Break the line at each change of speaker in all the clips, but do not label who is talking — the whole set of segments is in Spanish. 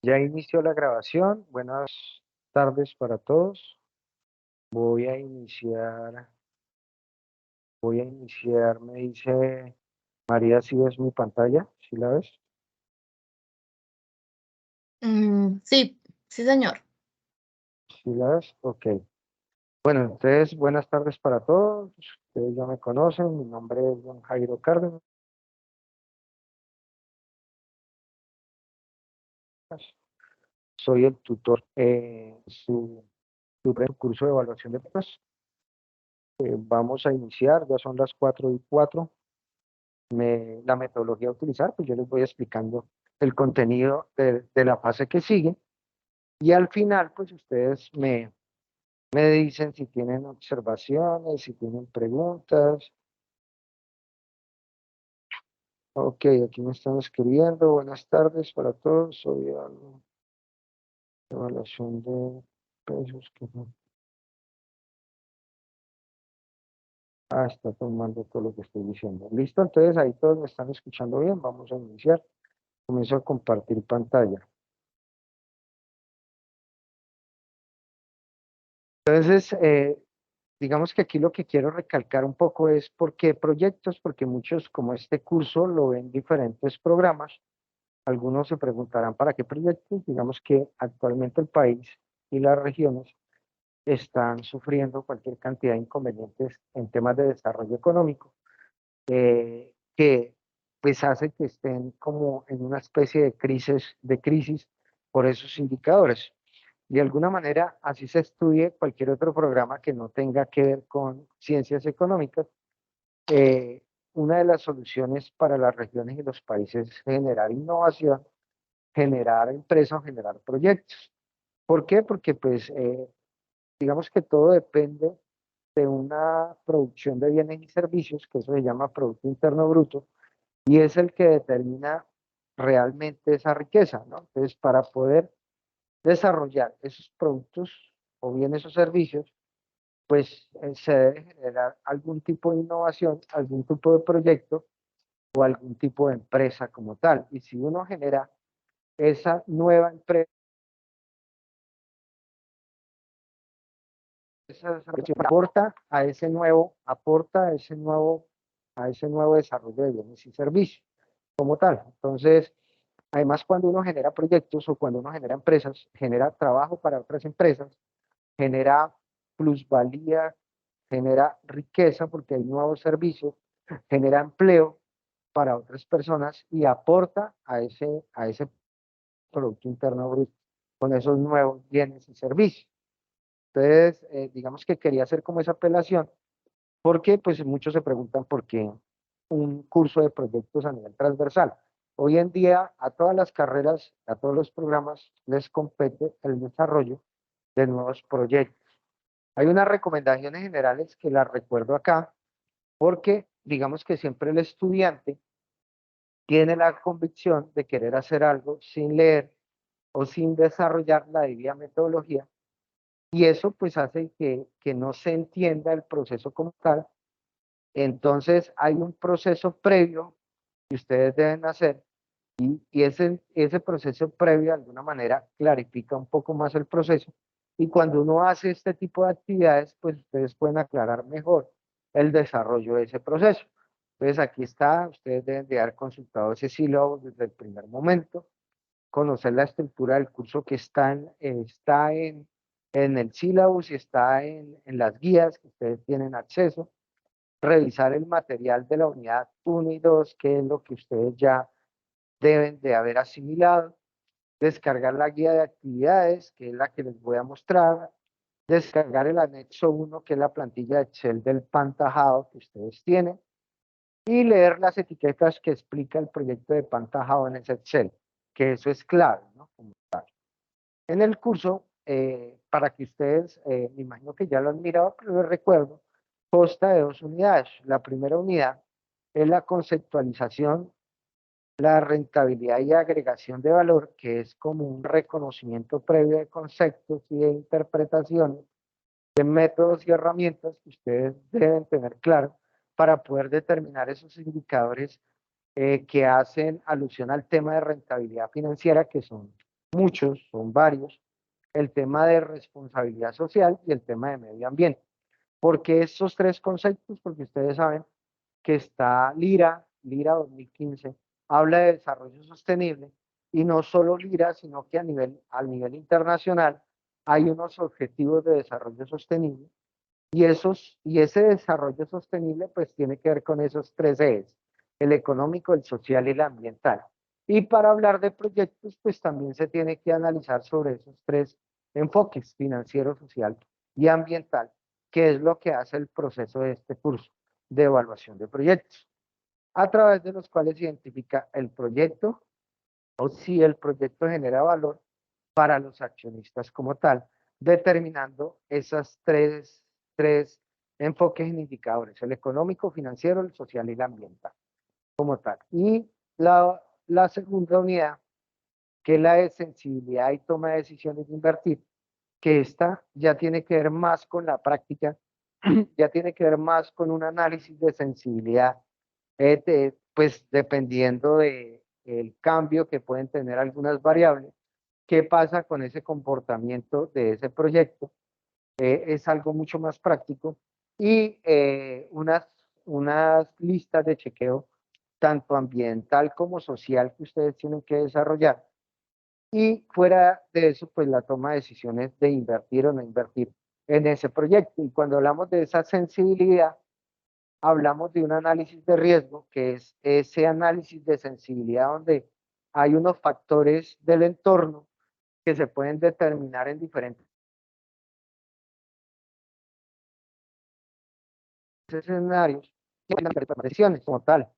Ya inició la grabación. Buenas tardes para todos. Voy a iniciar, me dice María, si ves mi pantalla, si la ves,
Sí, sí, señor.
si la ves, ok. Bueno, entonces, buenas tardes para todos. Ustedes ya me conocen, mi nombre es Don Jairo Cárdenas. Soy el tutor su curso de evaluación de pruebas. Vamos a iniciar, ya son las 4:04. La metodología a utilizar, pues yo les voy explicando el contenido de la fase que sigue y al final, pues ustedes me dicen si tienen observaciones, si tienen preguntas. Ok, aquí me están escribiendo. Buenas tardes para todos. Soy evaluación de pesos. Está tomando todo lo que estoy diciendo. Listo, entonces ahí todos me están escuchando bien. Vamos a iniciar. Comienzo a compartir pantalla. Entonces, digamos que aquí lo que quiero recalcar un poco es por qué proyectos, porque muchos como este curso lo ven diferentes programas. Algunos se preguntarán para qué proyectos. Digamos que actualmente el país y las regiones están sufriendo cualquier cantidad de inconvenientes en temas de desarrollo económico, que pues hace que estén como en una especie de crisis por esos indicadores. De alguna manera, así se estudie cualquier otro programa que no tenga que ver con ciencias económicas, eh, una de las soluciones para las regiones y los países es generar innovación, generar empresas, generar proyectos. ¿Por qué? Porque pues digamos que todo depende de una producción de bienes y servicios, que eso se llama Producto Interno Bruto, y es el que determina realmente esa riqueza, ¿no? Entonces, para poder desarrollar esos productos o bienes o servicios, pues se debe generar algún tipo de innovación, algún tipo de proyecto o algún tipo de empresa como tal. Y si uno genera esa nueva empresa, a ese nuevo desarrollo de bienes y servicios como tal. Entonces, además, cuando uno genera proyectos o cuando uno genera empresas, genera trabajo para otras empresas, genera plusvalía, genera riqueza porque hay nuevos servicios, genera empleo para otras personas y aporta a ese Producto Interno Bruto con esos nuevos bienes y servicios. Entonces, digamos que quería hacer como esa apelación porque pues muchos se preguntan por qué un curso de proyectos a nivel transversal. Hoy en día a todas las carreras, a todos los programas les compete el desarrollo de nuevos proyectos. Hay unas recomendaciones generales que las recuerdo acá porque digamos que siempre el estudiante tiene la convicción de querer hacer algo sin leer o sin desarrollar la debida metodología y eso pues hace que no se entienda el proceso como tal. Entonces hay un proceso previo que ustedes deben hacer y ese proceso previo de alguna manera clarifica un poco más el proceso y cuando uno hace este tipo de actividades pues ustedes pueden aclarar mejor el desarrollo de ese proceso. Entonces aquí está, ustedes deben de haber consultado ese sílabo desde el primer momento, conocer la estructura del curso que en el sílabus y está en las guías que ustedes tienen acceso, revisar el material de la unidad 1 y 2, que es lo que ustedes ya deben de haber asimilado, descargar la guía de actividades, que es la que les voy a mostrar, descargar el anexo 1, que es la plantilla de Excel del pantajado que ustedes tienen, y leer las etiquetas que explica el proyecto de pantajado en ese Excel, que eso es clave, ¿no? En el curso, para que ustedes, me imagino que ya lo han mirado, pero les recuerdo, consta de dos unidades. La primera unidad es la conceptualización, la rentabilidad y agregación de valor, que es como un reconocimiento previo de conceptos y de interpretaciones, de métodos y herramientas que ustedes deben tener claro para poder determinar esos indicadores que hacen alusión al tema de rentabilidad financiera, que son muchos, son varios, el tema de responsabilidad social y el tema de medio ambiente. ¿Por qué estos tres conceptos? Porque ustedes saben que está Lira 2015, habla de desarrollo sostenible, y no solo Lira, sino que al nivel internacional hay unos objetivos de desarrollo sostenible, y ese desarrollo sostenible pues tiene que ver con esos tres ejes: el económico, el social y el ambiental. Y para hablar de proyectos, pues también se tiene que analizar sobre esos tres enfoques: financiero, social y ambiental, que es lo que hace el proceso de este curso de evaluación de proyectos, a través de los cuales identifica el proyecto o si el proyecto genera valor para los accionistas como tal, determinando esas tres enfoques en indicadores: el económico, financiero, el social y el ambiental como tal. Y la segunda unidad, que es la de sensibilidad y toma de decisiones de invertir, que esta ya tiene que ver más con la práctica, ya tiene que ver más con un análisis de sensibilidad, pues dependiendo de el cambio que pueden tener algunas variables, qué pasa con ese comportamiento de ese proyecto. Es algo mucho más práctico, y unas listas de chequeo, tanto ambiental como social, que ustedes tienen que desarrollar. Y fuera de eso, pues la toma de decisiones de invertir o no invertir en ese proyecto. Y cuando hablamos de esa sensibilidad, hablamos de un análisis de riesgo, que es ese análisis de sensibilidad donde hay unos factores del entorno que se pueden determinar en diferentes escenarios que pueden tomar decisiones como tal.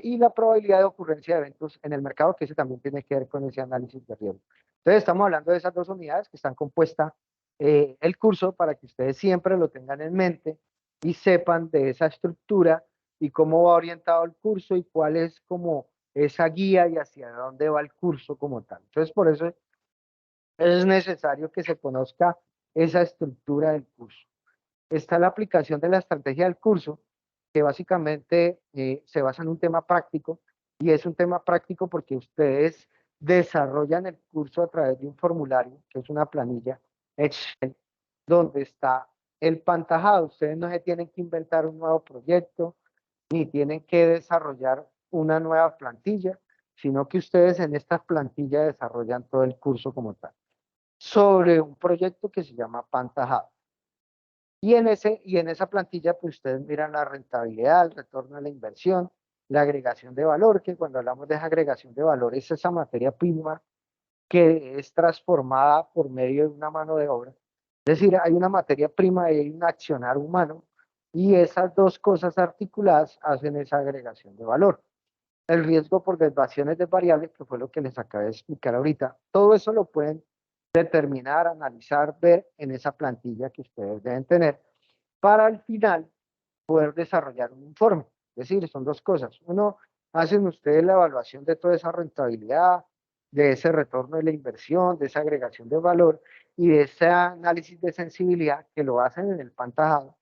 Y la probabilidad de ocurrencia de eventos en el mercado, que ese también tiene que ver con ese análisis de riesgo. Entonces, estamos hablando de esas dos unidades que están compuestas el curso, para que ustedes siempre lo tengan en mente y sepan de esa estructura y cómo va orientado el curso y cuál es como esa guía y hacia dónde va el curso como tal. Entonces, por eso es necesario que se conozca esa estructura del curso. Está la aplicación de la estrategia del curso, que básicamente se basa en un tema práctico, y es un tema práctico porque ustedes desarrollan el curso a través de un formulario, que es una planilla Excel, donde está el pantajado. Ustedes no se tienen que inventar un nuevo proyecto, ni tienen que desarrollar una nueva plantilla, sino que ustedes en esta plantilla desarrollan todo el curso como tal, sobre un proyecto que se llama pantajado. Y en esa plantilla, pues ustedes miran la rentabilidad, el retorno de la inversión, la agregación de valor, que cuando hablamos de esa agregación de valor es esa materia prima que es transformada por medio de una mano de obra. Es decir, hay una materia prima y hay un accionar humano, y esas dos cosas articuladas hacen esa agregación de valor. El riesgo por desviaciones de variables, que fue lo que les acabé de explicar ahorita, todo eso lo pueden determinar, analizar, ver en esa plantilla que ustedes deben tener, para al final poder desarrollar un informe. Es decir, son dos cosas. Uno, hacen ustedes la evaluación de toda esa rentabilidad, de ese retorno de la inversión, de esa agregación de valor y de ese análisis de sensibilidad, que lo hacen en el pantajado.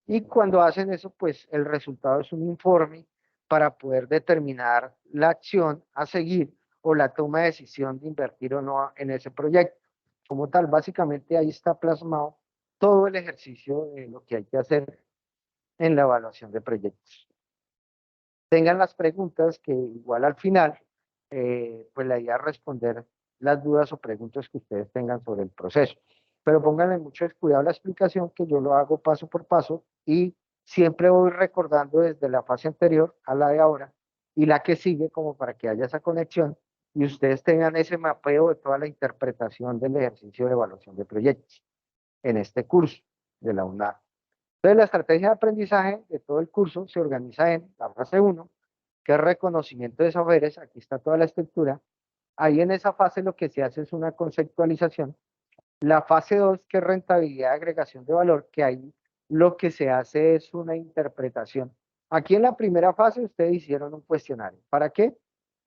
Y cuando hacen eso, pues el resultado es un informe para poder determinar la acción a seguir o la toma de decisión de invertir o no en ese proyecto. Como tal, básicamente ahí está plasmado todo el ejercicio de lo que hay que hacer en la evaluación de proyectos. Tengan las preguntas, que igual al final, pues la idea es responder las dudas o preguntas que ustedes tengan sobre el proceso. Pero pónganle mucho cuidado a la explicación, que yo lo hago paso por paso y siempre voy recordando desde la fase anterior a la de ahora y la que sigue, como para que haya esa conexión y ustedes tengan ese mapeo de toda la interpretación del ejercicio de evaluación de proyectos en este curso de la UNAM. Entonces, la estrategia de aprendizaje de todo el curso se organiza en la fase 1, que es reconocimiento de saberes. Aquí está toda la estructura. Ahí en esa fase lo que se hace es una conceptualización. La fase 2, que es rentabilidad y agregación de valor, que ahí lo que se hace es una interpretación. Aquí en la primera fase ustedes hicieron un cuestionario. ¿Para qué?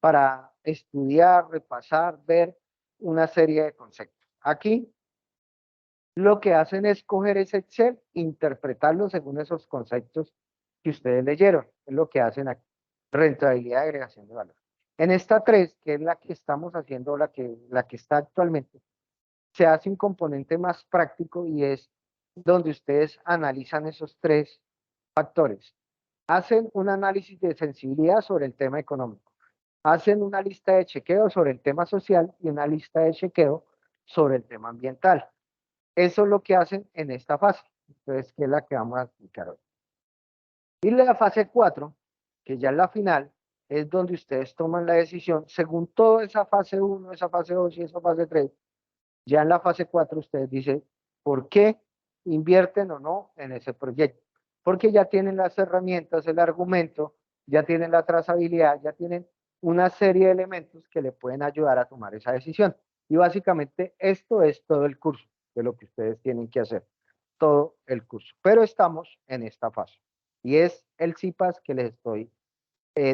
Para estudiar, repasar, ver una serie de conceptos. Aquí lo que hacen es coger ese Excel, interpretarlo según esos conceptos que ustedes leyeron. Es lo que hacen aquí: rentabilidad y agregación de valor. En esta 3, que es la que estamos haciendo, la que está actualmente, se hace un componente más práctico y es donde ustedes analizan esos 3 factores. Hacen un análisis de sensibilidad sobre el tema económico. Hacen una lista de chequeo sobre el tema social y una lista de chequeo sobre el tema ambiental. Eso es lo que hacen en esta fase. Entonces, que es la que vamos a explicar hoy. Y la fase 4, que ya es la final, es donde ustedes toman la decisión, según toda esa fase 1, esa fase 2 y esa fase 3, ya en la fase 4 ustedes dicen por qué invierten o no en ese proyecto. Porque ya tienen las herramientas, el argumento, ya tienen la trazabilidad, ya tienen una serie de elementos que le pueden ayudar a tomar esa decisión. Y básicamente esto es todo el curso de lo que ustedes tienen que hacer, todo el curso. Pero estamos en esta fase y es el CIPAS que les estoy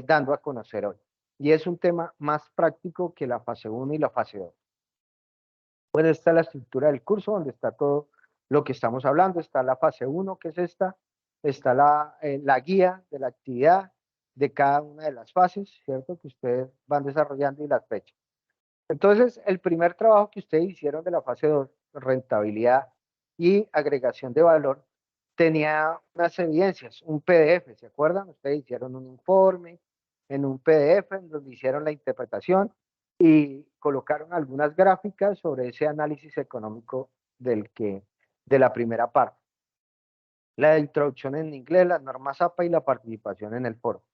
dando a conocer hoy. Y es un tema más práctico que la fase 1 y la fase 2. Bueno, esta es la estructura del curso donde está todo lo que estamos hablando. Está la fase 1, que es esta. Está la guía de la actividad de cada una de las fases, ¿cierto? Que ustedes van desarrollando y las fechas. Entonces, el primer trabajo que ustedes hicieron de la fase 2, rentabilidad y agregación de valor, tenía unas evidencias, un PDF, ¿se acuerdan? Ustedes hicieron un informe en un PDF en donde hicieron la interpretación y colocaron algunas gráficas sobre ese análisis económico de la primera parte. La introducción en inglés, las normas APA y la participación en el foro.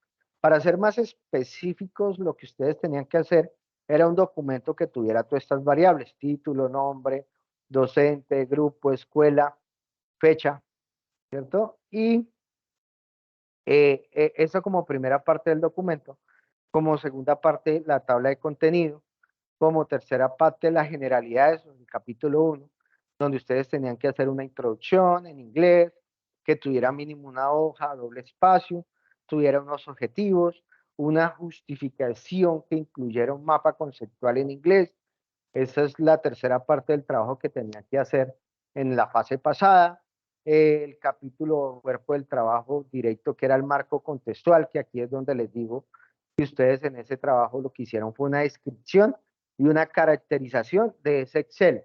Para ser más específicos, lo que ustedes tenían que hacer era un documento que tuviera todas estas variables, título, nombre, docente, grupo, escuela, fecha, ¿cierto? Y eso como primera parte del documento. Como segunda parte, la tabla de contenido. Como tercera parte, las generalidades, el capítulo 1, donde ustedes tenían que hacer una introducción en inglés, que tuviera mínimo una hoja, doble espacio, tuviera unos objetivos, una justificación que incluyera un mapa conceptual en inglés. Esa es la tercera parte del trabajo que tenía que hacer en la fase pasada. El capítulo cuerpo del trabajo directo, que era el marco contextual, que aquí es donde les digo que ustedes en ese trabajo lo que hicieron fue una descripción y una caracterización de ese Excel,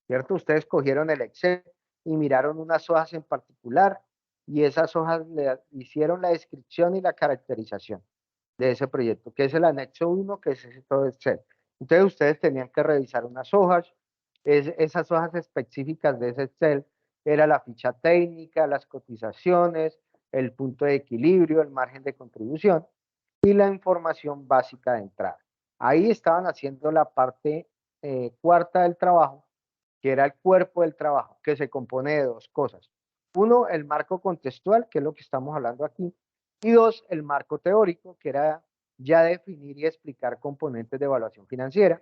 ¿cierto? Ustedes cogieron el Excel y miraron unas hojas en particular y esas hojas le hicieron la descripción y la caracterización de ese proyecto, que es el anexo 1, que es ese todo Excel. Entonces ustedes tenían que revisar unas hojas, esas hojas específicas de ese Excel, era la ficha técnica, las cotizaciones, el punto de equilibrio, el margen de contribución y la información básica de entrada. Ahí estaban haciendo la parte cuarta del trabajo, que era el cuerpo del trabajo, que se compone de 2 cosas. Uno, el marco contextual, que es lo que estamos hablando aquí, y 2, el marco teórico, que era ya definir y explicar componentes de evaluación financiera.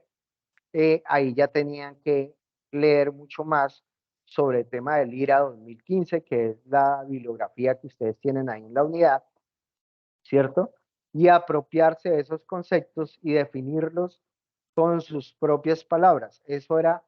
Ahí ya tenían que leer mucho más sobre el tema del IRA 2015, que es la bibliografía que ustedes tienen ahí en la unidad, ¿cierto? Y apropiarse de esos conceptos y definirlos con sus propias palabras. Eso era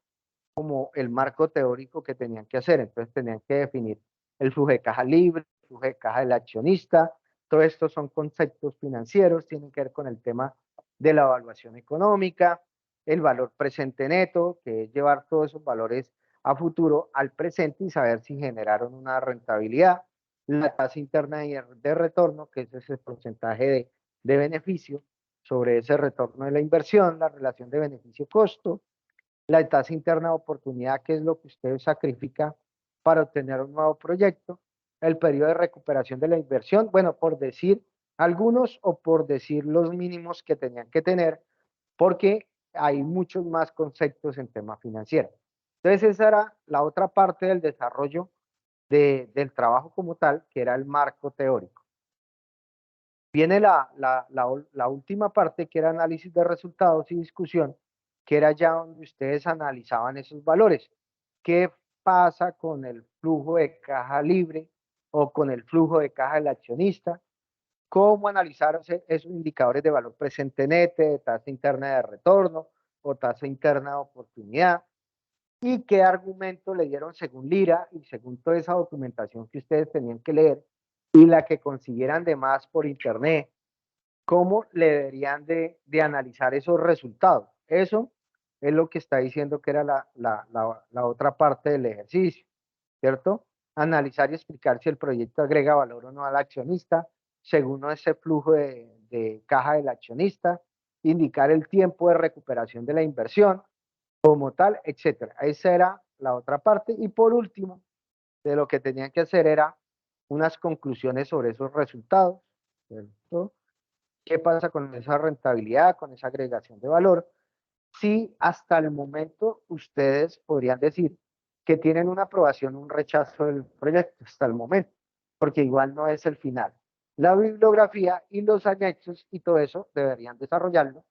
como el marco teórico que tenían que hacer. Entonces tenían que definir el flujo de caja libre, el flujo de caja del accionista. Todo esto son conceptos financieros, tienen que ver con el tema de la evaluación económica, el valor presente neto, que es llevar todos esos valores a futuro al presente y saber si generaron una rentabilidad, la tasa interna de retorno, que es ese porcentaje de beneficio sobre ese retorno de la inversión, la relación de beneficio-costo, la tasa interna de oportunidad, que es lo que usted sacrifica para obtener un nuevo proyecto, el periodo de recuperación de la inversión, bueno, por decir algunos o por decir los mínimos que tenían que tener, porque hay muchos más conceptos en tema financiero. Entonces esa era la otra parte del desarrollo del trabajo como tal, que era el marco teórico. Viene la última parte, que era análisis de resultados y discusión, que era ya donde ustedes analizaban esos valores. ¿Qué pasa con el flujo de caja libre o con el flujo de caja del accionista? ¿Cómo analizar esos indicadores de valor presente neto, de tasa interna de retorno o tasa interna de oportunidad? ¿Y qué argumento le dieron según Lira y según toda esa documentación que ustedes tenían que leer y la que consiguieran de más por internet cómo le deberían de analizar esos resultados. Eso es lo que está diciendo que era la otra parte del ejercicio, ¿cierto? Analizar y explicar si el proyecto agrega valor o no al accionista, según ese flujo de caja del accionista, indicar el tiempo de recuperación de la inversión como tal, etcétera. Esa era la otra parte. Y por último, de lo que tenían que hacer era unas conclusiones sobre esos resultados, ¿cierto? ¿Qué pasa con esa rentabilidad, con esa agregación de valor? Si hasta el momento ustedes podrían decir que tienen una aprobación, un rechazo del proyecto, hasta el momento, porque igual no es el final. La bibliografía y los anexos y todo eso deberían desarrollarlo,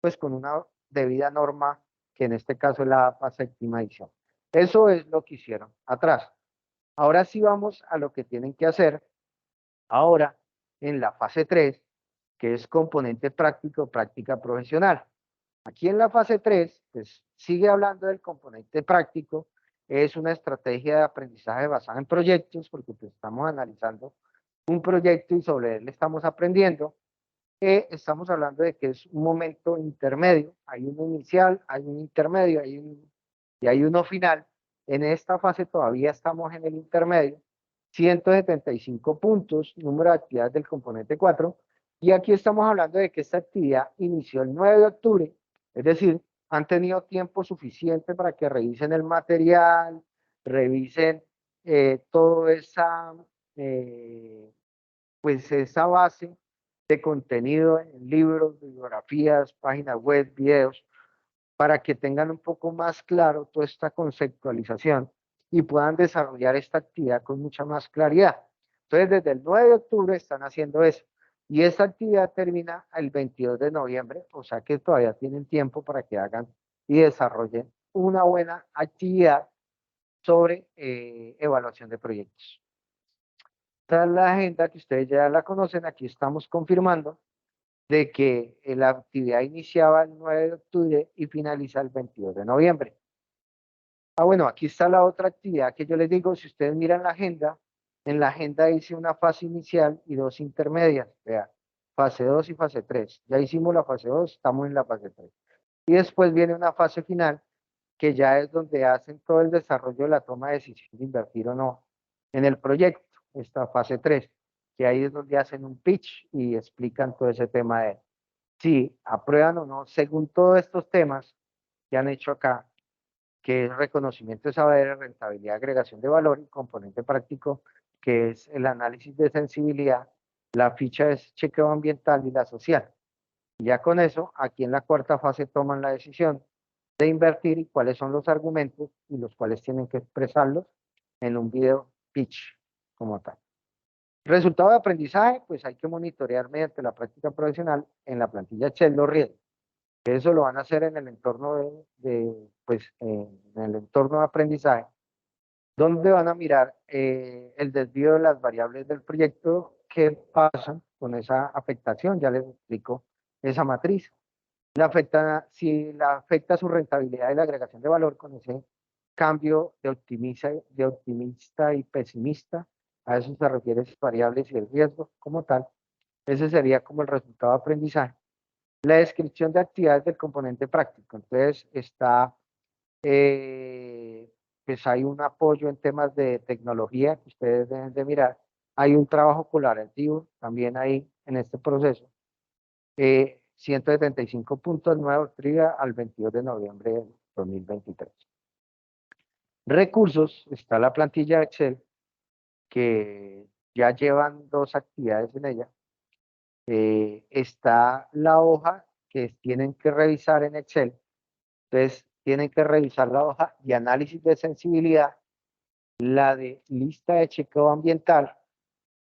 pues con una debida norma, que en este caso es la séptima edición. Eso es lo que hicieron atrás. Ahora sí vamos a lo que tienen que hacer ahora en la fase 3, que es componente práctico, práctica profesional. Aquí en la fase 3, pues sigue hablando del componente práctico, es una estrategia de aprendizaje basada en proyectos, porque pues, estamos analizando un proyecto y sobre él estamos aprendiendo. Estamos hablando de que es un momento intermedio, hay uno inicial, hay un intermedio, y hay uno final. En esta fase todavía estamos en el intermedio, 175 puntos, número de actividades del componente 4, y aquí estamos hablando de que esta actividad inició el 9 de octubre, es decir, han tenido tiempo suficiente para que revisen el material, revisen toda esa, pues esa base de contenido en libros, bibliografías, páginas web, videos, para que tengan un poco más claro toda esta conceptualización y puedan desarrollar esta actividad con mucha más claridad. Entonces, desde el 9 de octubre están haciendo eso. Y esta actividad termina el 22 de noviembre, o sea que todavía tienen tiempo para que hagan y desarrollen una buena actividad sobre evaluación de proyectos. Esta es la agenda que ustedes ya la conocen, aquí estamos confirmando de que la actividad iniciaba el 9 de octubre y finaliza el 22 de noviembre. Bueno, aquí está la otra actividad que yo les digo, si ustedes miran la agenda, en la agenda hice una fase inicial y dos intermedias, vean, fase 2 y fase 3. Ya hicimos la fase 2, estamos en la fase 3. Y después viene una fase final, que ya es donde hacen todo el desarrollo de la toma de decisión de invertir o no en el proyecto, esta fase 3, que ahí es donde hacen un pitch y explican todo ese tema de si aprueban o no, según todos estos temas que han hecho acá, que es reconocimiento de saber, rentabilidad, agregación de valor y componente práctico, que es el análisis de sensibilidad, la ficha de chequeo ambiental y la social. Y ya con eso, aquí en la cuarta fase toman la decisión de invertir y cuáles son los argumentos y los cuales tienen que expresarlos en un video pitch como tal. Resultado de aprendizaje, pues hay que monitorear mediante la práctica profesional en la plantilla Excel los riesgos. Eso lo van a hacer en el entorno pues, en el entorno de aprendizaje, donde van a mirar el desvío de las variables del proyecto que pasan con esa afectación. Ya les explico esa matriz. Si la afecta su rentabilidad y la agregación de valor con ese cambio de optimista y pesimista, a eso se refiere esas variables y el riesgo como tal. Ese sería como el resultado de aprendizaje. La descripción de actividades del componente práctico. Entonces está, pues hay un apoyo en temas de tecnología que ustedes deben de mirar. Hay un trabajo colaborativo también ahí en este proceso. 175 puntos nuevos, trivia al 22 de noviembre de 2023. Recursos, está la plantilla de Excel, que ya llevan dos actividades en ella. Está la hoja que tienen que revisar en Excel. Entonces, tienen que revisar la hoja de análisis de sensibilidad, la de lista de chequeo ambiental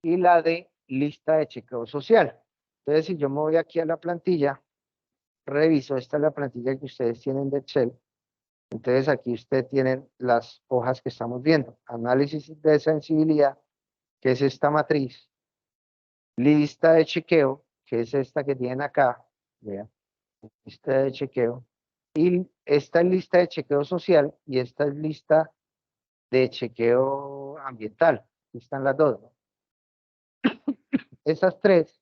y la de lista de chequeo social. Entonces, si yo me voy aquí a la plantilla, reviso, esta es la plantilla que ustedes tienen de Excel. Entonces, aquí ustedes tienen las hojas que estamos viendo. Análisis de sensibilidad, que es esta matriz. Lista de chequeo, que es esta que tienen acá. Vean, lista de chequeo. Y esta es lista de chequeo social y esta es lista de chequeo ambiental. Aquí están las dos, ¿no? Esas tres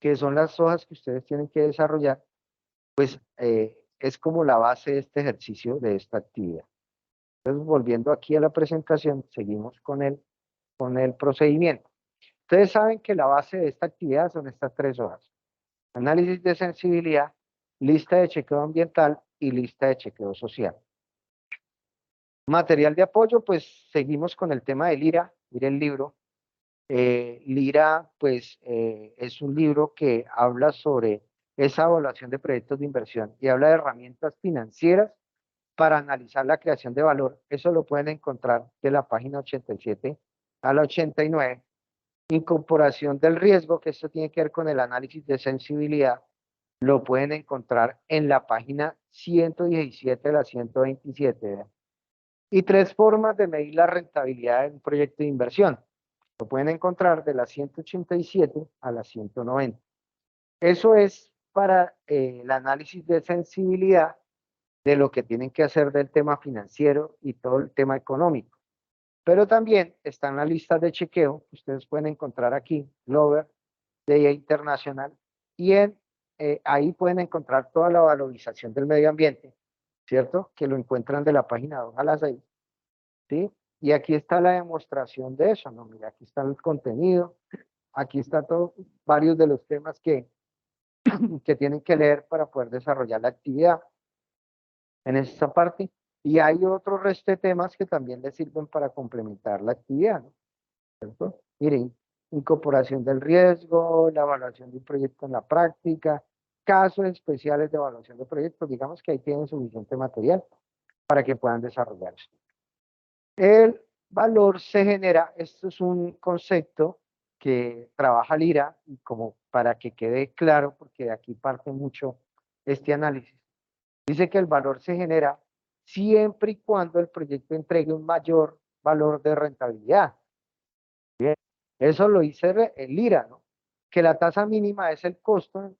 que son las hojas que ustedes tienen que desarrollar, pues es como la base de este ejercicio, de esta actividad. Entonces, volviendo aquí a la presentación, seguimos con el procedimiento. Ustedes saben que la base de esta actividad son estas 3 hojas: análisis de sensibilidad, lista de chequeo ambiental y lista de chequeo social. Material de apoyo, pues seguimos con el tema del IRA. Mire el libro. LIRA, pues, es un libro que habla sobre esa evaluación de proyectos de inversión y habla de herramientas financieras para analizar la creación de valor. Eso lo pueden encontrar de la página 87 a la 89. Incorporación del riesgo, que esto tiene que ver con el análisis de sensibilidad, lo pueden encontrar en la página 117 a la 127. ¿Ve? Y 3 formas de medir la rentabilidad de un proyecto de inversión. Lo pueden encontrar de la 187 a la 190. Eso es para el análisis de sensibilidad de lo que tienen que hacer del tema financiero y todo el tema económico. Pero también están las listas de chequeo que ustedes pueden encontrar aquí, Glover, de Internacional, y ahí pueden encontrar toda la valorización del medio ambiente, ¿cierto? Que lo encuentran de la página 2 a la 6, ¿sí? Y aquí está la demostración de eso, ¿no? Mira, aquí está el contenido, aquí está todo, varios de los temas que tienen que leer para poder desarrollar la actividad en esta parte. Y hay otro resto de temas que también les sirven para complementar la actividad, ¿no? ¿Cierto? Miren, incorporación del riesgo, la evaluación de un proyecto en la práctica, casos especiales de evaluación de proyectos. Digamos que ahí tienen suficiente material para que puedan desarrollar esto. El valor se genera, esto es un concepto que trabaja Lira, y como para que quede claro, porque de aquí parte mucho este análisis. Dice que el valor se genera siempre y cuando el proyecto entregue un mayor valor de rentabilidad. Bien, eso lo dice el Lira, ¿no? Que la tasa mínima es el costo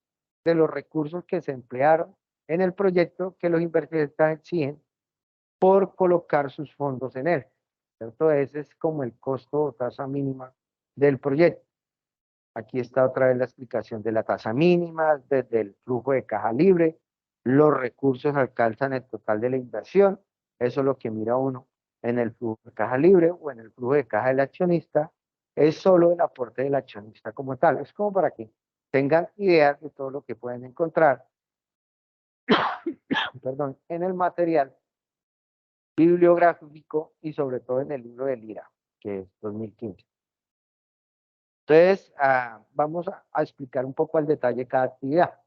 de los recursos que se emplearon en el proyecto que los inversionistas exigen por colocar sus fondos en él, ¿cierto? Ese es como el costo o tasa mínima del proyecto. Aquí está otra vez la explicación de la tasa mínima, desde el flujo de caja libre, los recursos alcanzan el total de la inversión, eso es lo que mira uno en el flujo de caja libre o en el flujo de caja del accionista, es solo el aporte del accionista como tal. Es como para que tengan ideas de todo lo que pueden encontrar, perdón, en el material bibliográfico y sobre todo en el libro de Lira, que es 2015. Entonces, vamos a explicar un poco al detalle cada actividad.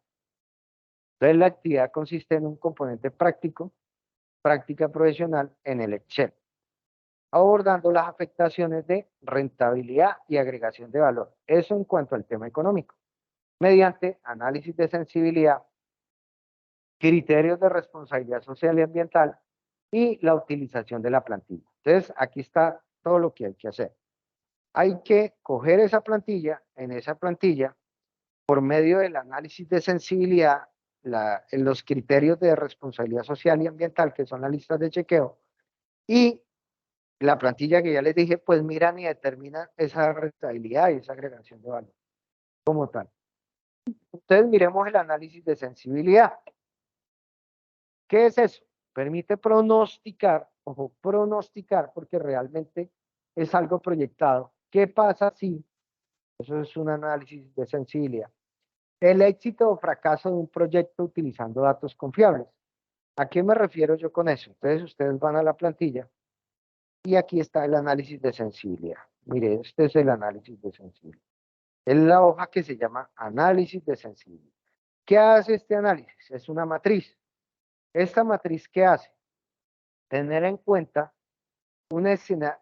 Entonces, la actividad consiste en un componente práctico, práctica profesional en el Excel, abordando las afectaciones de rentabilidad y agregación de valor. Eso en cuanto al tema económico, mediante análisis de sensibilidad, criterios de responsabilidad social y ambiental y la utilización de la plantilla. Entonces, aquí está todo lo que hay que hacer. Hay que coger esa plantilla, en esa plantilla, por medio del análisis de sensibilidad, en los criterios de responsabilidad social y ambiental, que son las listas de chequeo, y la plantilla que ya les dije, pues miran y determinan esa rentabilidad y esa agregación de valor como tal. Entonces miremos el análisis de sensibilidad. ¿Qué es eso? Permite pronosticar, ojo, pronosticar, porque realmente es algo proyectado. ¿Qué pasa si? Eso es un análisis de sensibilidad. El éxito o fracaso de un proyecto utilizando datos confiables. ¿A qué me refiero yo con eso? Entonces ustedes van a la plantilla y aquí está el análisis de sensibilidad. Mire, este es el análisis de sensibilidad. Es la hoja que se llama análisis de sensibilidad. ¿Qué hace este análisis? Es una matriz. ¿Esta matriz qué hace? Tener en cuenta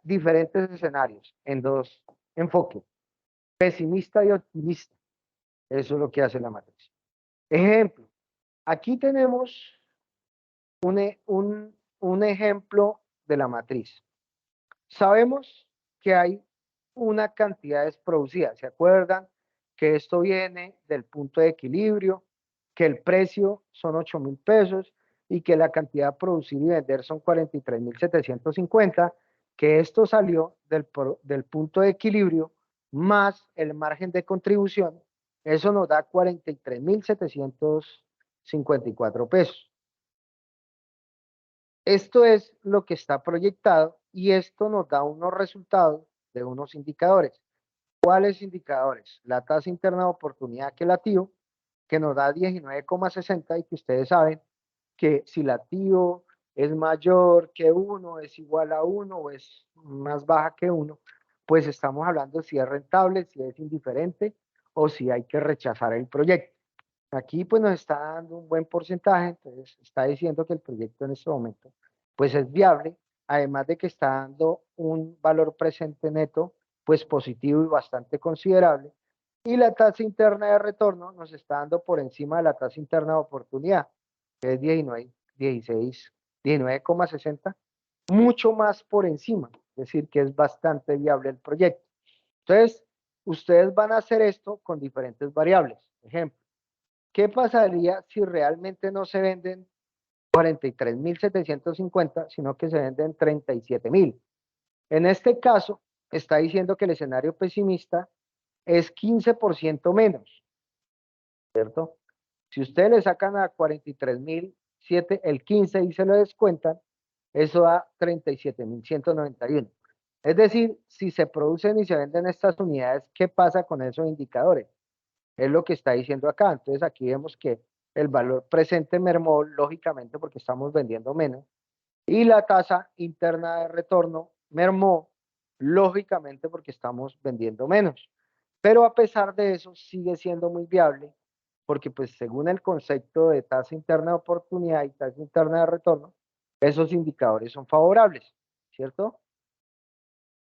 diferentes escenarios en 2 enfoques, pesimista y optimista. Eso es lo que hace la matriz. Ejemplo, aquí tenemos un ejemplo de la matriz. Sabemos que hay una cantidad desproducida. ¿Se acuerdan? Que esto viene del punto de equilibrio, que el precio son 8.000 pesos y que la cantidad producir y vender son 43.750, que esto salió del punto de equilibrio más el margen de contribución Eso nos da 43.754 pesos. Esto es lo que está proyectado y esto nos da unos resultados de unos indicadores. ¿Cuáles indicadores? La tasa interna de oportunidad que la TIO, que nos da 19,60 y que ustedes saben que si la TIO es mayor que 1, es igual a 1 o es más baja que 1, pues estamos hablando si es rentable, si es indiferente o si hay que rechazar el proyecto. Aquí pues nos está dando un buen porcentaje, entonces está diciendo que el proyecto en este momento pues es viable, además de que está dando un valor presente neto pues positivo y bastante considerable, y la tasa interna de retorno nos está dando por encima de la tasa interna de oportunidad, que es 19,60, mucho más por encima, es decir, que es bastante viable el proyecto. Entonces, ustedes van a hacer esto con diferentes variables. Ejemplo, ¿qué pasaría si realmente no se venden 43.750, sino que se venden 37.000? En este caso, está diciendo que el escenario pesimista es 15% menos, ¿cierto? Si ustedes le sacan a 43.007 el 15 y se lo descuentan, eso da 37.191. Es decir, si se producen y se venden estas unidades, ¿qué pasa con esos indicadores? Es lo que está diciendo acá. Entonces aquí vemos que el valor presente mermó, lógicamente, porque estamos vendiendo menos, y la tasa interna de retorno mermó, lógicamente, porque estamos vendiendo menos. Pero a pesar de eso, sigue siendo muy viable, porque pues según el concepto de tasa interna de oportunidad y tasa interna de retorno, esos indicadores son favorables, ¿cierto?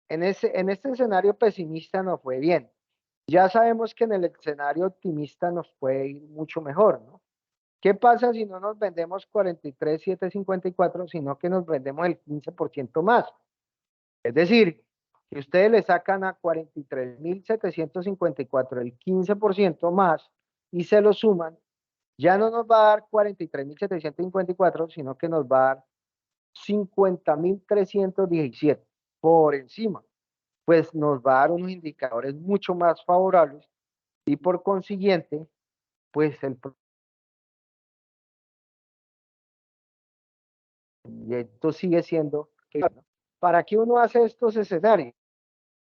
En este escenario pesimista nos fue bien. Ya sabemos que en el escenario optimista nos puede ir mucho mejor, ¿no? ¿Qué pasa si no nos vendemos 43.754, sino que nos vendemos el 15% más? Es decir, si ustedes le sacan a 43.754 el 15% más y se lo suman, ya no nos va a dar 43.754, sino que nos va a dar 50.317 por encima. Pues nos va a dar unos indicadores mucho más favorables y por consiguiente, pues el proyecto sigue siendo. ¿Para qué uno hace estos escenarios?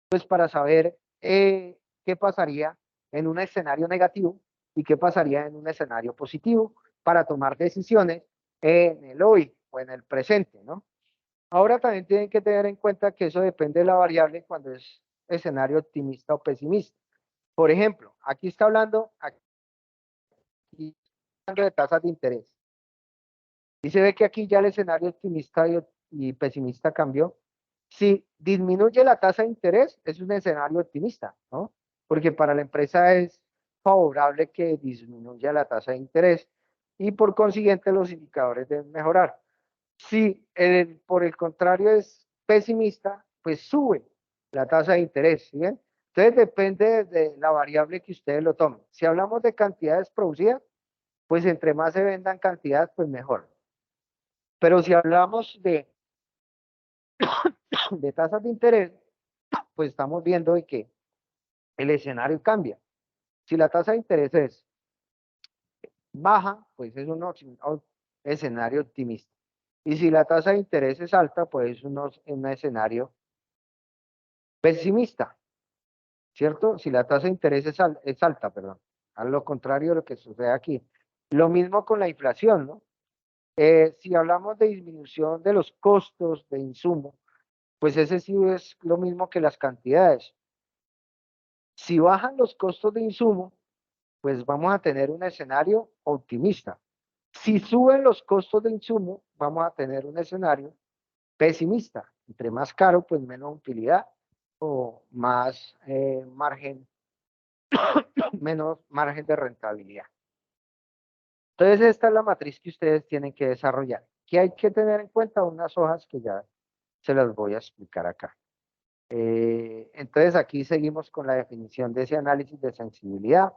Pues para saber qué pasaría en un escenario negativo y qué pasaría en un escenario positivo para tomar decisiones en el hoy o en el presente, ¿no? Ahora también tienen que tener en cuenta que eso depende de la variable cuando es escenario optimista o pesimista. Por ejemplo, aquí está hablando de tasas de interés. Y se ve que aquí ya el escenario optimista y pesimista cambió. Si disminuye la tasa de interés, es un escenario optimista, ¿no? Porque para la empresa es favorable que disminuya la tasa de interés y por consiguiente los indicadores deben mejorar. Si por el contrario es pesimista, pues sube la tasa de interés, ¿sí ven? Entonces depende de la variable que ustedes lo tomen. Si hablamos de cantidades producidas, pues entre más se vendan cantidades, pues mejor. Pero si hablamos de tasas de interés, pues estamos viendo de que el escenario cambia. Si la tasa de interés es baja, pues es un escenario optimista. Y si la tasa de interés es alta, pues es un escenario pesimista, ¿cierto? Si la tasa de interés es alta, perdón. A lo contrario de lo que sucede aquí. Lo mismo con la inflación, ¿no? Si hablamos de disminución de los costos de insumo, pues ese sí es lo mismo que las cantidades. Si bajan los costos de insumo, pues vamos a tener un escenario optimista. Si suben los costos de insumo, vamos a tener un escenario pesimista. Entre más caro, pues menos utilidad o más margen, menos margen de rentabilidad. Entonces, esta es la matriz que ustedes tienen que desarrollar. ¿Qué hay que tener en cuenta? Unas hojas que ya se las voy a explicar acá. Entonces, aquí seguimos con la definición de ese análisis de sensibilidad.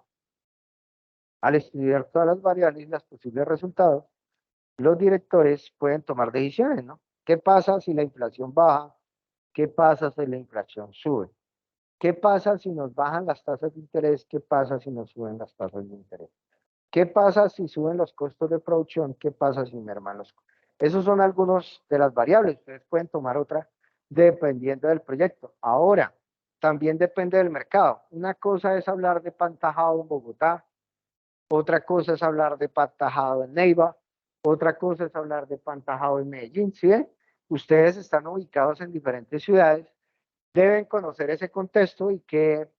Al estudiar todas las variables y los posibles resultados, los directores pueden tomar decisiones, ¿no? ¿Qué pasa si la inflación baja? ¿Qué pasa si la inflación sube? ¿Qué pasa si nos bajan las tasas de interés? ¿Qué pasa si nos suben las tasas de interés? ¿Qué pasa si suben los costos de producción? ¿Qué pasa si merman los costos? Esos son algunos de las variables. Ustedes pueden tomar otra dependiendo del proyecto. Ahora, también depende del mercado. Una cosa es hablar de pantajado en Bogotá, otra cosa es hablar de pantajado en Neiva, otra cosa es hablar de pantajado en Medellín. ¿Sí ven? Ustedes están ubicados en diferentes ciudades, deben conocer ese contexto y qué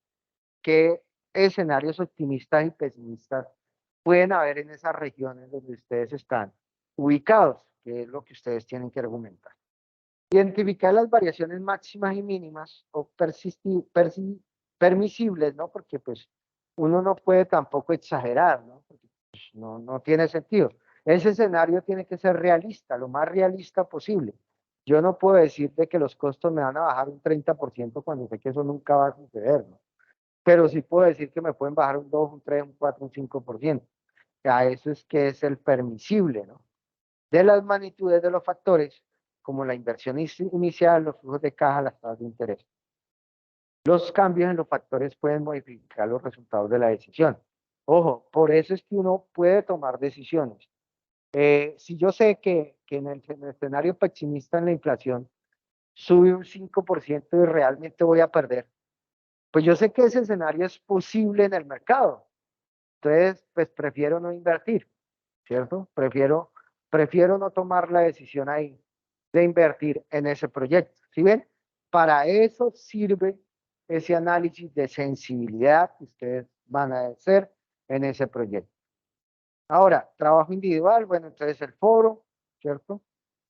escenarios optimistas y pesimistas pueden haber en esas regiones donde ustedes están ubicados, que es lo que ustedes tienen que argumentar. Identificar las variaciones máximas y mínimas o permisibles, ¿no? Porque pues uno no puede tampoco exagerar, ¿no? Porque pues, no tiene sentido. Ese escenario tiene que ser realista, lo más realista posible. Yo no puedo decir de que los costos me van a bajar un 30% cuando sé que eso nunca va a suceder, ¿no? Pero sí puedo decir que me pueden bajar un 2, un 3, un 4, un 5%. Ya eso es que es el permisible, ¿no? De las magnitudes de los factores, como la inversión inicial, los flujos de caja, las tasas de interés. Los cambios en los factores pueden modificar los resultados de la decisión. Ojo, por eso es que uno puede tomar decisiones. Si yo sé que en el escenario pesimista en la inflación sube un 5% y realmente voy a perder, pues yo sé que ese escenario es posible en el mercado. Entonces, pues prefiero no invertir, ¿cierto? Prefiero no tomar la decisión ahí de invertir en ese proyecto. ¿Sí ven? Para eso sirve ese análisis de sensibilidad que ustedes van a hacer en ese proyecto. Ahora, trabajo individual, bueno, entonces el foro, ¿cierto?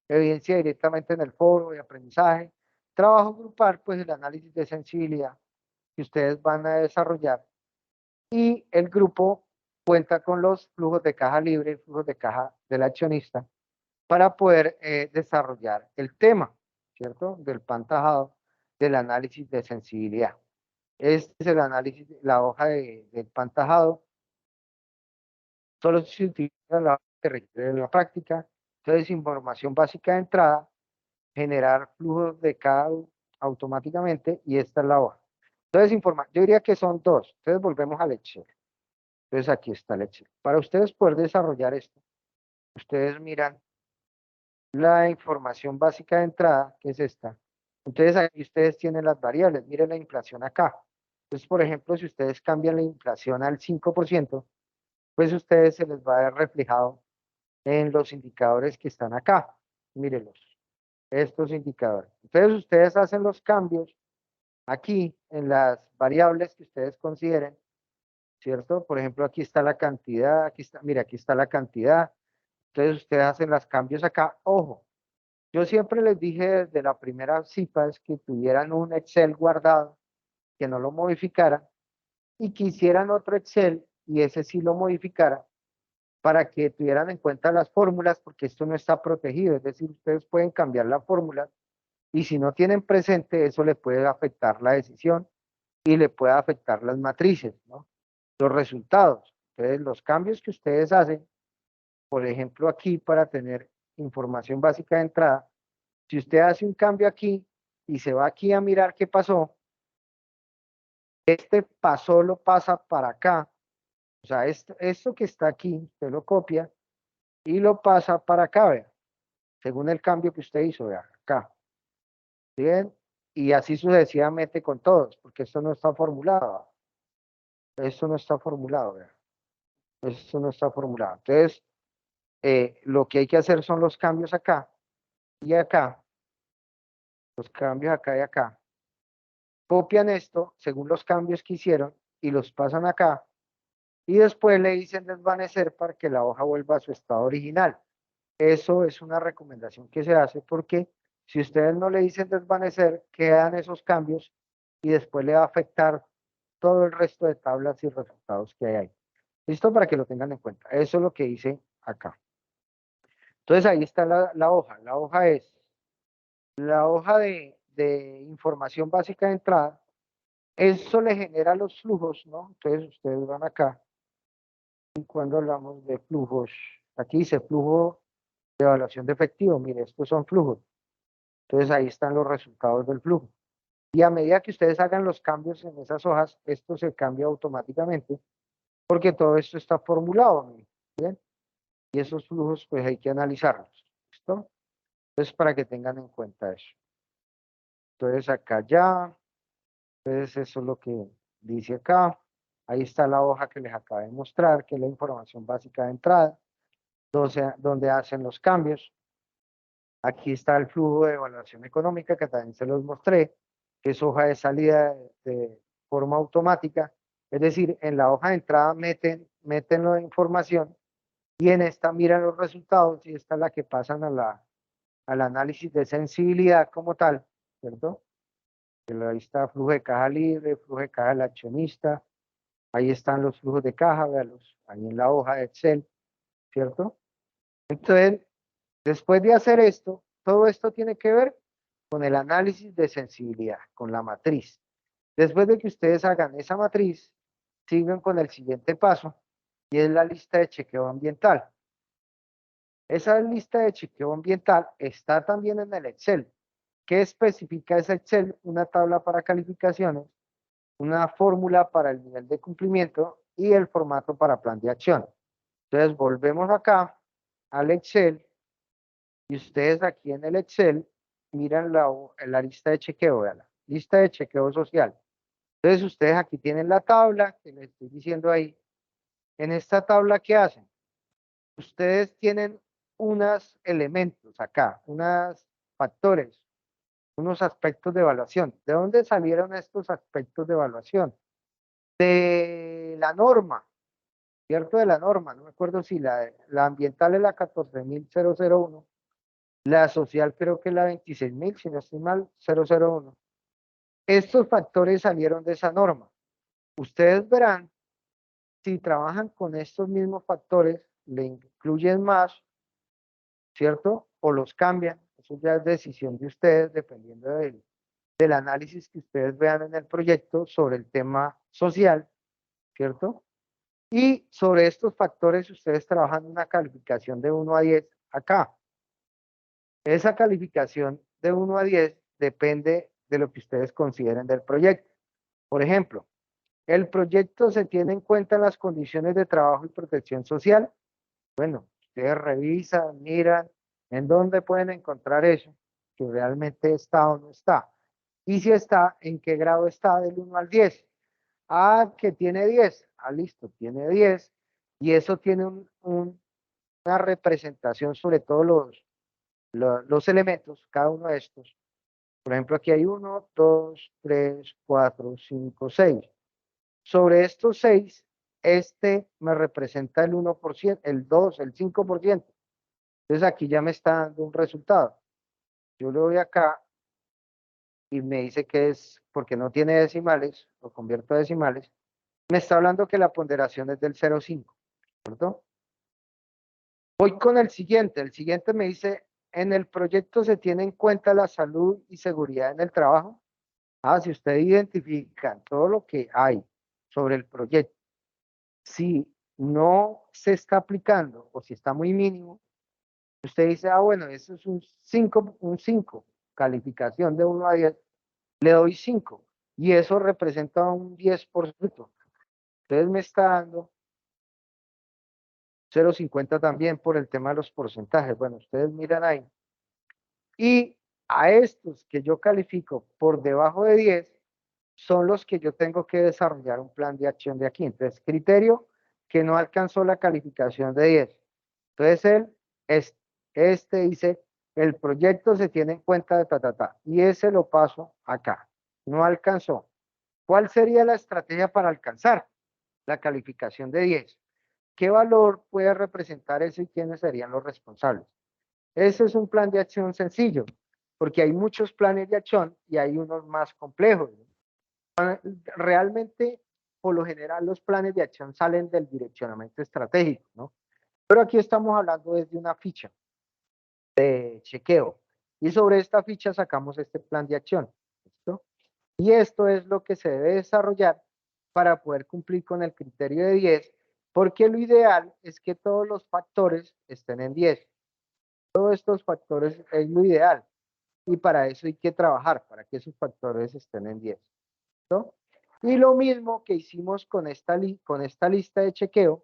Evidencia directamente en el foro de aprendizaje. Trabajo grupal, pues el análisis de sensibilidad que ustedes van a desarrollar. Y el grupo cuenta con los flujos de caja libre y flujos de caja del accionista para poder desarrollar el tema, ¿cierto? Del pantajado, del análisis de sensibilidad. Este es el análisis, la hoja del pantajado. Solo se utiliza la hoja que requiere en la práctica. Entonces, información básica de entrada, generar flujos de caja automáticamente y esta es la hoja. Entonces, yo diría que son dos. Entonces, volvemos al Excel. Entonces, aquí está el Excel. Para ustedes poder desarrollar esto, ustedes miran la información básica de entrada, que es esta. Entonces, aquí ustedes tienen las variables. Miren la inflación acá. Entonces, por ejemplo, si ustedes cambian la inflación al 5%, pues a ustedes se les va a ver reflejado en los indicadores que están acá. Mírenlos, estos indicadores. Entonces, ustedes hacen los cambios aquí en las variables que ustedes consideren, ¿cierto? Por ejemplo, aquí está la cantidad, aquí está, mira, aquí está la cantidad. Entonces, ustedes hacen los cambios acá. Ojo, yo siempre les dije desde la primera cita es que tuvieran un Excel guardado, que no lo modificaran, y que hicieran otro Excel y ese sí lo modificaran para que tuvieran en cuenta las fórmulas, porque esto no está protegido. Es decir, ustedes pueden cambiar la fórmula y si no tienen presente, eso le puede afectar la decisión y le puede afectar las matrices, ¿no? Los resultados. Entonces, los cambios que ustedes hacen, por ejemplo, aquí para tener información básica de entrada, si usted hace un cambio aquí y se va aquí a mirar qué pasó, este pasó lo pasa para acá. O sea, esto que está aquí, usted lo copia y lo pasa para acá, vea, según el cambio que usted hizo, vea, acá. ¿Bien? Y así sucesivamente con todos, porque esto no está formulado. Esto no está formulado, vea. Esto no está formulado. Entonces, lo que hay que hacer son los cambios acá y acá, los cambios acá y acá. Copian esto según los cambios que hicieron y los pasan acá y después le dicen desvanecer para que la hoja vuelva a su estado original. Eso es una recomendación que se hace porque si ustedes no le dicen desvanecer, quedan esos cambios y después le va a afectar todo el resto de tablas y resultados que hay ahí. Listo para que lo tengan en cuenta. Eso es lo que hice acá. Entonces ahí está la hoja. La hoja es la hoja de información básica de entrada. Eso le genera los flujos, ¿no? Entonces ustedes van acá. Y cuando hablamos de flujos, aquí dice flujo de evaluación de efectivo. Mire, estos son flujos. Entonces ahí están los resultados del flujo. Y a medida que ustedes hagan los cambios en esas hojas, esto se cambia automáticamente, porque todo esto está formulado, ¿bien? Y esos flujos, pues hay que analizarlos, ¿listo? Entonces, para que tengan en cuenta eso. Entonces, acá ya, entonces eso es lo que dice acá. Ahí está la hoja que les acabé de mostrar, que es la información básica de entrada, donde hacen los cambios. Aquí está el flujo de evaluación económica, que también se los mostré, que es hoja de salida de forma automática. Es decir, en la hoja de entrada meten la información y en esta miran los resultados y esta es la que pasan al análisis de sensibilidad como tal, ¿cierto? Ahí está flujo de caja libre, flujo de caja del accionista, ahí están los flujos de caja, véanlos, ahí en la hoja de Excel, ¿cierto? Entonces, después de hacer esto, todo esto tiene que ver con el análisis de sensibilidad, con la matriz. Después de que ustedes hagan esa matriz, sigan con el siguiente paso, y es la lista de chequeo ambiental. Esa lista de chequeo ambiental está también en el Excel. ¿Qué especifica ese Excel? Una tabla para calificaciones, una fórmula para el nivel de cumplimiento y el formato para plan de acción. Entonces volvemos acá al Excel y ustedes aquí en el Excel miran la lista de chequeo, vean, la lista de chequeo social. Entonces ustedes aquí tienen la tabla que les estoy diciendo ahí. En esta tabla, ¿qué hacen? Ustedes tienen unos elementos acá, unos factores, unos aspectos de evaluación. ¿De dónde salieron estos aspectos de evaluación? De la norma, ¿cierto? De la norma. No me acuerdo si la ambiental es la 14.001, la social creo que es la 26.000, si no estoy mal, 001. Estos factores salieron de esa norma. Ustedes verán, si trabajan con estos mismos factores, le incluyen más, ¿cierto? O los cambian. Eso ya es decisión de ustedes, dependiendo del análisis que ustedes vean en el proyecto sobre el tema social, ¿cierto? Y sobre estos factores ustedes trabajan una calificación de 1 a 10 acá. Esa calificación de 1 a 10 depende de lo que ustedes consideren del proyecto. Por ejemplo, el proyecto se tiene en cuenta las condiciones de trabajo y protección social. Bueno, ustedes revisan, miran en dónde pueden encontrar eso, que realmente está o no está. Y si está, en qué grado está del 1 al 10. Ah, que tiene 10. Ah, listo, tiene 10. Y eso tiene una representación sobre todos los elementos, cada uno de estos. Por ejemplo, aquí hay 1, 2, 3, 4, 5, 6. Sobre estos 6, este me representa el 1%, el 2, el 5%. Entonces aquí ya me está dando un resultado. Yo le doy acá y me dice que es porque no tiene decimales, lo convierto a decimales. Me está hablando que la ponderación es del 0,5, ¿cierto? Voy con el siguiente me dice, en el proyecto se tiene en cuenta la salud y seguridad en el trabajo. Ah, si usted identifica todo lo que hay sobre el proyecto, si no se está aplicando o si está muy mínimo, usted dice, ah, bueno, eso es un 5, calificación de 1 a 10, le doy 5 y eso representa un 10%. Entonces me está dando 0,50 también por el tema de los porcentajes. Bueno, ustedes miran ahí. Y a estos que yo califico por debajo de 10 son los que yo tengo que desarrollar un plan de acción de aquí. Entonces, criterio que no alcanzó la calificación de 10. Entonces, este dice, el proyecto se tiene en cuenta de ta. Y ese lo paso acá. No alcanzó. ¿Cuál sería la estrategia para alcanzar la calificación de 10? ¿Qué valor puede representar eso y quiénes serían los responsables? Ese es un plan de acción sencillo, porque hay muchos planes de acción y hay unos más complejos. Realmente, por lo general, los planes de acción salen del direccionamiento estratégico, ¿no? Pero aquí estamos hablando desde una ficha de chequeo y sobre esta ficha sacamos este plan de acción, ¿listo? Y esto es lo que se debe desarrollar para poder cumplir con el criterio de 10, porque lo ideal es que todos los factores estén en 10. Todos estos factores es lo ideal. y para eso hay que trabajar, para que esos factores estén en 10. ¿No? Y lo mismo que hicimos con esta lista de chequeo,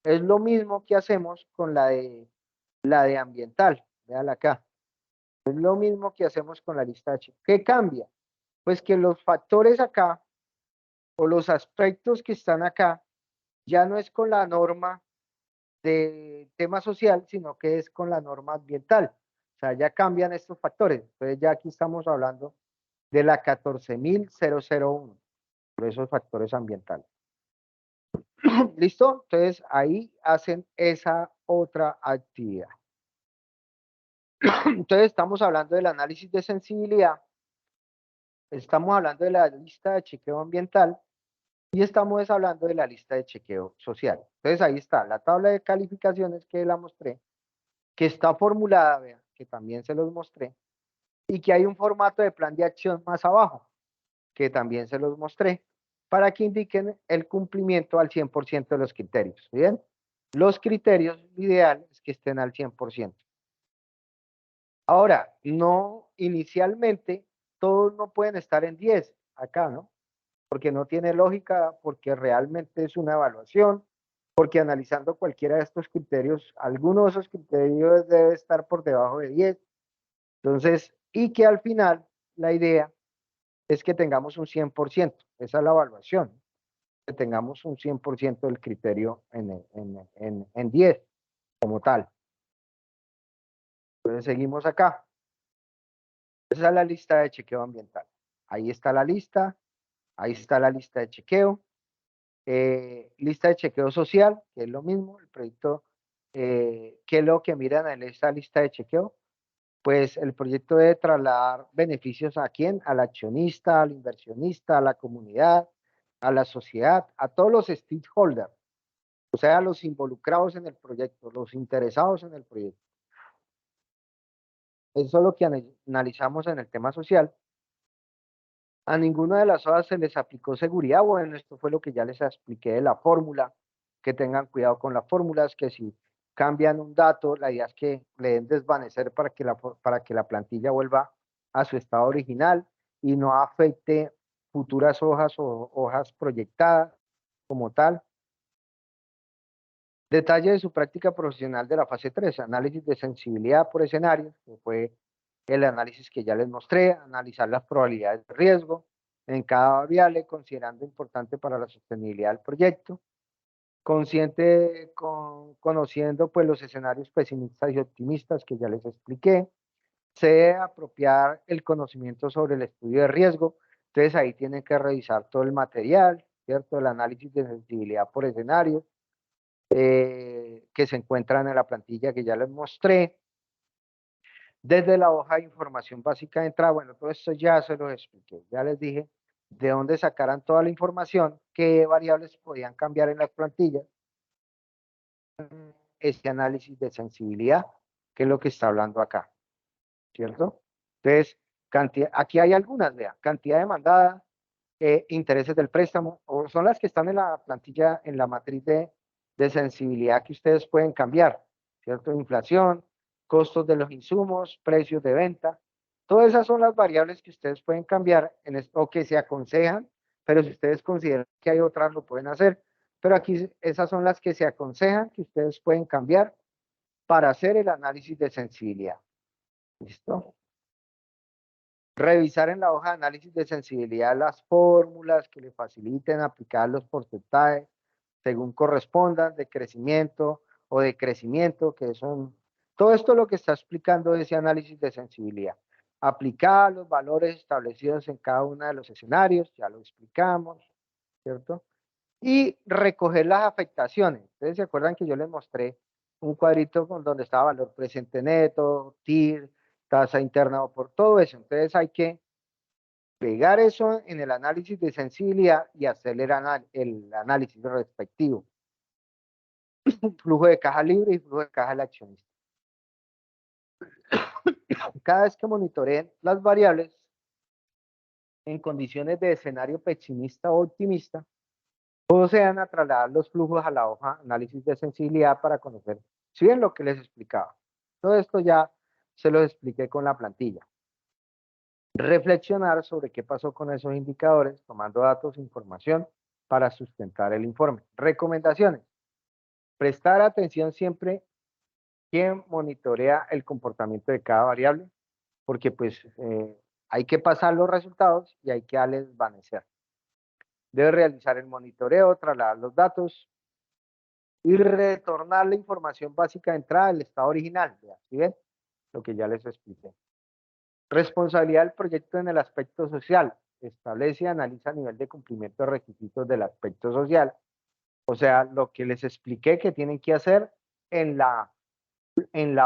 es lo mismo que hacemos con la de ambiental. Véala acá. Es lo mismo que hacemos con la lista de chequeo. ¿Qué cambia? Pues que los factores acá o los aspectos que están acá ya no es con la norma de tema social, sino que es con la norma ambiental. O sea, ya cambian estos factores. Entonces ya aquí estamos hablando de la 14.001, por esos factores ambientales. ¿Listo? Entonces ahí hacen esa otra actividad. Entonces estamos hablando del análisis de sensibilidad, estamos hablando de la lista de chequeo ambiental y estamos hablando de la lista de chequeo social. Entonces ahí está la tabla de calificaciones que la mostré, que está formulada, vean, que también se los mostré, y que hay un formato de plan de acción más abajo, que también se los mostré, para que indiquen el cumplimiento al 100% de los criterios. ¿Bien? Los criterios ideales que estén al 100%. Ahora, no, inicialmente, todos no pueden estar en 10 acá, ¿no? Porque no tiene lógica, porque realmente es una evaluación, porque analizando cualquiera de estos criterios, alguno de esos criterios debe estar por debajo de 10. Entonces, y que al final la idea es que tengamos un 100%, esa es la evaluación, que tengamos un 100% del criterio en 10 como tal. Entonces seguimos acá. Esa es la lista de chequeo ambiental. Ahí está la lista, ahí está la lista de chequeo. Lista de chequeo social, que es lo mismo, el proyecto, ¿qué es lo que miran en esta lista de chequeo? Pues el proyecto debe trasladar beneficios a quién, al accionista, al inversionista, a la comunidad, a la sociedad, a todos los stakeholders, o sea, los involucrados en el proyecto, los interesados en el proyecto. Eso es lo que analizamos en el tema social. A ninguna de las hojas se les aplicó seguridad. Bueno, esto fue lo que ya les expliqué de la fórmula, que tengan cuidado con las fórmulas, que si cambian un dato, la idea es que le den desvanecer para que la plantilla vuelva a su estado original y no afecte futuras hojas o hojas proyectadas como tal. Detalle de su práctica profesional de la fase 3, análisis de sensibilidad por escenarios, que fue el análisis que ya les mostré, analizar las probabilidades de riesgo en cada variable, considerando importante para la sostenibilidad del proyecto, conociendo pues los escenarios pesimistas y optimistas que ya les expliqué, se debe apropiar el conocimiento sobre el estudio de riesgo, entonces ahí tienen que revisar todo el material, ¿cierto? El análisis de sensibilidad por escenarios, que se encuentran en la plantilla que ya les mostré. Desde la hoja de información básica de entrada, bueno, todo esto ya se los expliqué, ya les dije de dónde sacaran toda la información, qué variables podían cambiar en las plantillas, este análisis de sensibilidad, que es lo que está hablando acá, ¿cierto? Entonces, aquí hay algunas, vean, cantidad demandada, intereses del préstamo, o son las que están en la plantilla, en la matriz de sensibilidad que ustedes pueden cambiar, ¿cierto? Inflación, costos de los insumos, precios de venta, todas esas son las variables que ustedes pueden cambiar o que se aconsejan, pero si ustedes consideran que hay otras, lo pueden hacer. Pero aquí esas son las que se aconsejan que ustedes pueden cambiar para hacer el análisis de sensibilidad. ¿Listo? Revisar en la hoja de análisis de sensibilidad las fórmulas que le faciliten aplicar los porcentajes según correspondan de crecimiento o de crecimiento, que son todo esto lo que está explicando ese análisis de sensibilidad. Aplicar los valores establecidos en cada uno de los escenarios, ya lo explicamos, ¿cierto? Y recoger las afectaciones. Ustedes se acuerdan que yo les mostré un cuadrito con donde estaba valor presente neto, TIR, tasa interna o por todo eso. Entonces hay que pegar eso en el análisis de sensibilidad y hacer el análisis respectivo. Flujo de caja libre y flujo de caja del accionista. Cada vez que monitoreen las variables en condiciones de escenario pesimista o optimista, procedan a trasladar los flujos a la hoja análisis de sensibilidad para conocer si bien lo que les explicaba. Todo esto ya se lo expliqué con la plantilla. reflexionar sobre qué pasó con esos indicadores, tomando datos e información para sustentar el informe. Recomendaciones. Prestar atención siempre quién monitorea el comportamiento de cada variable, porque pues hay que pasar los resultados y hay que desvanecer. Debe realizar el monitoreo, trasladar los datos y retornar la información básica de entrada del estado original. ¿Sí ven? Lo que ya les expliqué. Responsabilidad del proyecto en el aspecto social. Establece y analiza a nivel de cumplimiento de requisitos del aspecto social. O sea, lo que les expliqué que tienen que hacer en la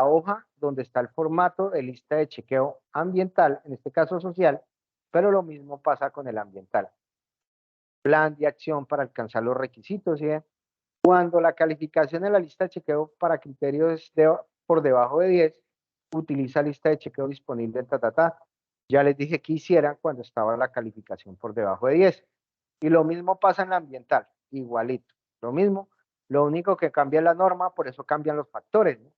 hoja donde está el formato de lista de chequeo ambiental, en este caso social, pero lo mismo pasa con el ambiental. Plan de acción para alcanzar los requisitos. ¿Sí? Cuando la calificación en la lista de chequeo para criterios por debajo de 10, utiliza lista de chequeo disponible, Ya les dije que hicieran cuando estaba la calificación por debajo de 10. Y lo mismo pasa en la ambiental, igualito. Lo mismo, lo único que cambia es la norma, por eso cambian los factores, ¿no?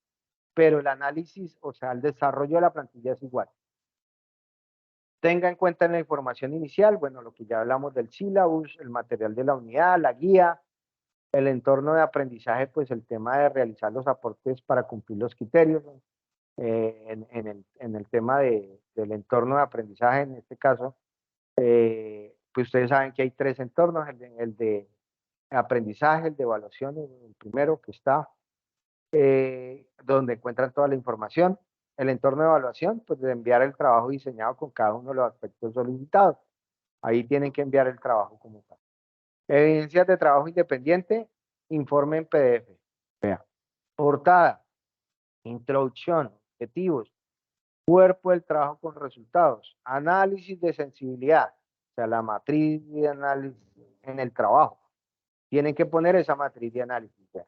Pero el análisis, o sea, el desarrollo de la plantilla es igual. Tenga en cuenta en la información inicial, bueno, lo que ya hablamos del sílabus, el material de la unidad, la guía, el entorno de aprendizaje, pues el tema de realizar los aportes para cumplir los criterios, ¿no? En el tema del entorno de aprendizaje, en este caso, pues ustedes saben que hay 3 entornos, el de aprendizaje, el de evaluación, el primero que está, donde encuentran toda la información. El entorno de evaluación, pues de enviar el trabajo diseñado con cada uno de los aspectos solicitados. Ahí tienen que enviar el trabajo como tal. Evidencias de trabajo independiente, informe en PDF. Vea. Portada, introducción, objetivos, cuerpo del trabajo con resultados, análisis de sensibilidad, o sea, la matriz de análisis en el trabajo. Tienen que poner esa matriz de análisis. Vea.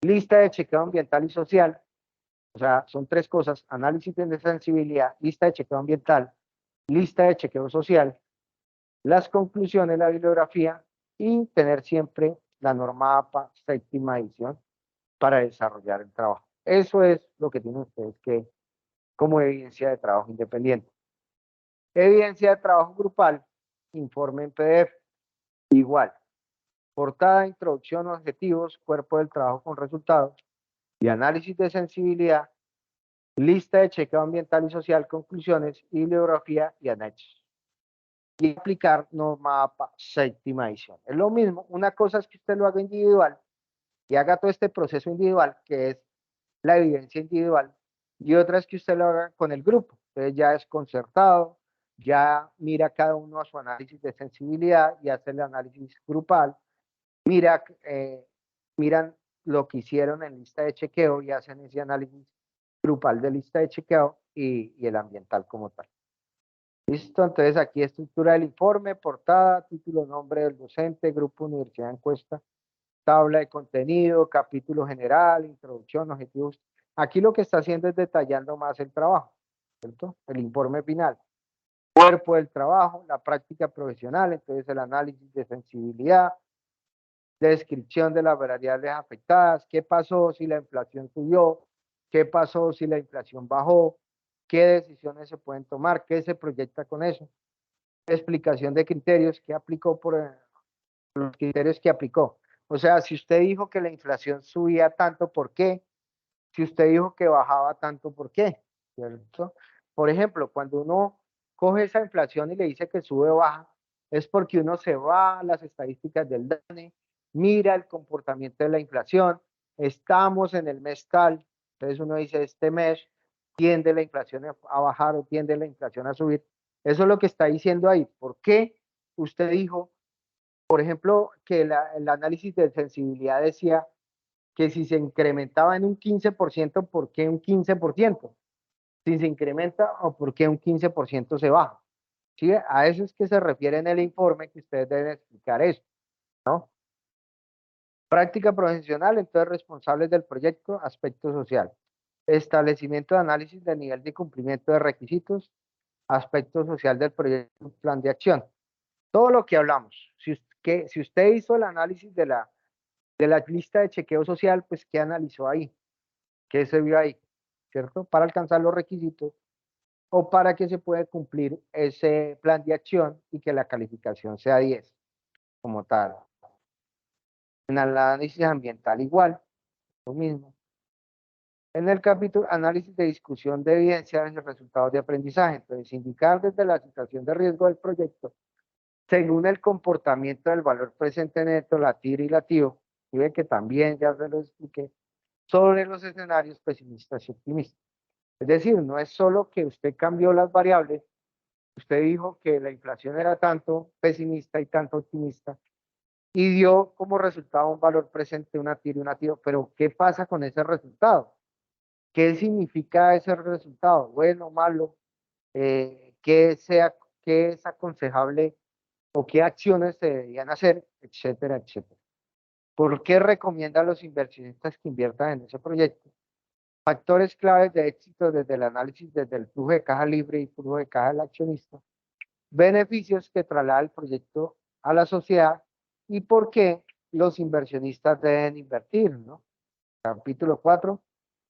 Lista de chequeo ambiental y social, o sea, son 3 cosas: análisis de sensibilidad, lista de chequeo ambiental, lista de chequeo social, las conclusiones, la bibliografía y tener siempre la norma APA séptima edición para desarrollar el trabajo. Eso es lo que tienen ustedes que como evidencia de trabajo independiente. Evidencia de trabajo grupal, informe en PDF, igual. Portada, introducción, objetivos, cuerpo del trabajo con resultados y análisis de sensibilidad, lista de chequeo ambiental y social, conclusiones, bibliografía y anexos. Y aplicar norma APA séptima edición. Es lo mismo, una cosa es que usted lo haga individual y haga todo este proceso individual, que es la evidencia individual, y otra es que usted lo haga con el grupo. Entonces ya es concertado, ya mira cada uno a su análisis de sensibilidad y hace el análisis grupal, miran lo que hicieron en lista de chequeo y hacen ese análisis grupal de lista de chequeo y el ambiental como tal. Listo, entonces aquí estructura del informe, portada, título, nombre del docente, grupo, universidad, encuesta, tabla de contenido, capítulo general, introducción, objetivos. Aquí lo que está haciendo es detallando más el trabajo, ¿cierto? El informe final. Cuerpo del trabajo, la práctica profesional, entonces el análisis de sensibilidad, descripción de las variables afectadas, qué pasó si la inflación subió, qué pasó si la inflación bajó, qué decisiones se pueden tomar, qué se proyecta con eso. Explicación de criterios, qué aplicó por los criterios que aplicó. O sea, si usted dijo que la inflación subía tanto, ¿por qué? Si usted dijo que bajaba tanto, ¿por qué? ¿Cierto? Por ejemplo, cuando uno coge esa inflación y le dice que sube o baja, es porque uno se va a las estadísticas del DANE, mira el comportamiento de la inflación, estamos en el mes tal, entonces uno dice, este mes tiende la inflación a bajar o tiende la inflación a subir. Eso es lo que está diciendo ahí. ¿Por qué usted dijo, por ejemplo, que el análisis de sensibilidad decía que si se incrementaba en un 15%, ¿por qué un 15%? Si se incrementa, ¿o por qué un 15% se baja? ¿Sí? A eso es que se refiere en el informe, que ustedes deben explicar eso, ¿no? Práctica profesional, entonces responsables del proyecto, aspecto social. Establecimiento de análisis del nivel de cumplimiento de requisitos, aspecto social del proyecto, plan de acción. Todo lo que hablamos. Si usted hizo el análisis de la lista de chequeo social, pues ¿qué analizó ahí? ¿Qué se vio ahí? ¿Cierto? Para alcanzar los requisitos o para que se pueda cumplir ese plan de acción y que la calificación sea 10 como tal. En el análisis ambiental igual, lo mismo. En el capítulo análisis de discusión de evidencias y resultados de aprendizaje, entonces indicar desde la situación de riesgo del proyecto, según el comportamiento del valor presente neto, la TIR y la TIO, y ve que también ya se lo expliqué, sobre los escenarios pesimistas y optimistas. Es decir, no es solo que usted cambió las variables, usted dijo que la inflación era tanto pesimista y tanto optimista, y dio como resultado un valor presente, una TIR y una TIO, pero ¿qué pasa con ese resultado? ¿Qué significa ese resultado? Bueno, malo, qué es aconsejable o qué acciones se deberían hacer, etcétera, etcétera. ¿Por qué recomienda a los inversionistas que inviertan en ese proyecto? Factores claves de éxito desde el análisis, desde el flujo de caja libre y flujo de caja del accionista. Beneficios que traslada el proyecto a la sociedad y por qué los inversionistas deben invertir, ¿no? Capítulo 4.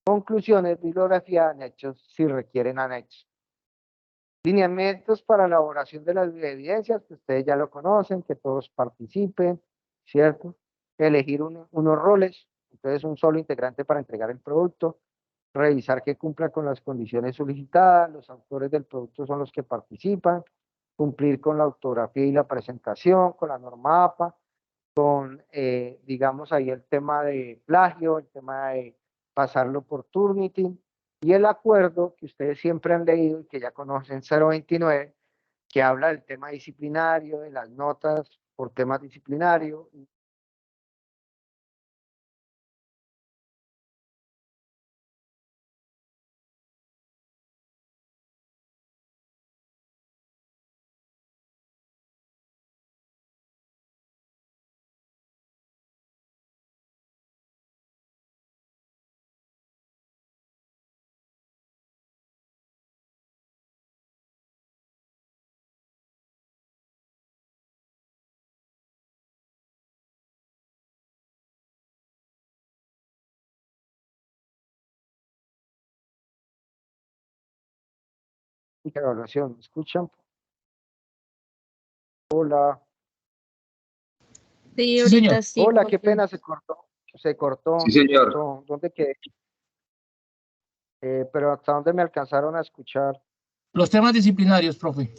Conclusiones, bibliografía, anexos, si requieren anexos. Lineamientos para elaboración de las evidencias, que ustedes ya lo conocen, que todos participen, ¿cierto? Elegir unos roles, entonces un solo integrante para entregar el producto, revisar que cumpla con las condiciones solicitadas, los autores del producto son los que participan, cumplir con la autografía y la presentación, con la norma APA, con, digamos, ahí el tema de plagio, el tema de pasarlo por Turnitin, y el acuerdo que ustedes siempre han leído y que ya conocen, 029, que habla del tema disciplinario, de las notas por temas disciplinarios. Evaluación, ¿me escuchan? Hola,
Sí,
Sí,
ahorita
señor.
sí,
hola, qué
profe.
pena, se cortó,
Sí,
se
señor.
cortó, ¿dónde quedé? Pero hasta dónde me alcanzaron a escuchar.
Los temas disciplinarios, profe.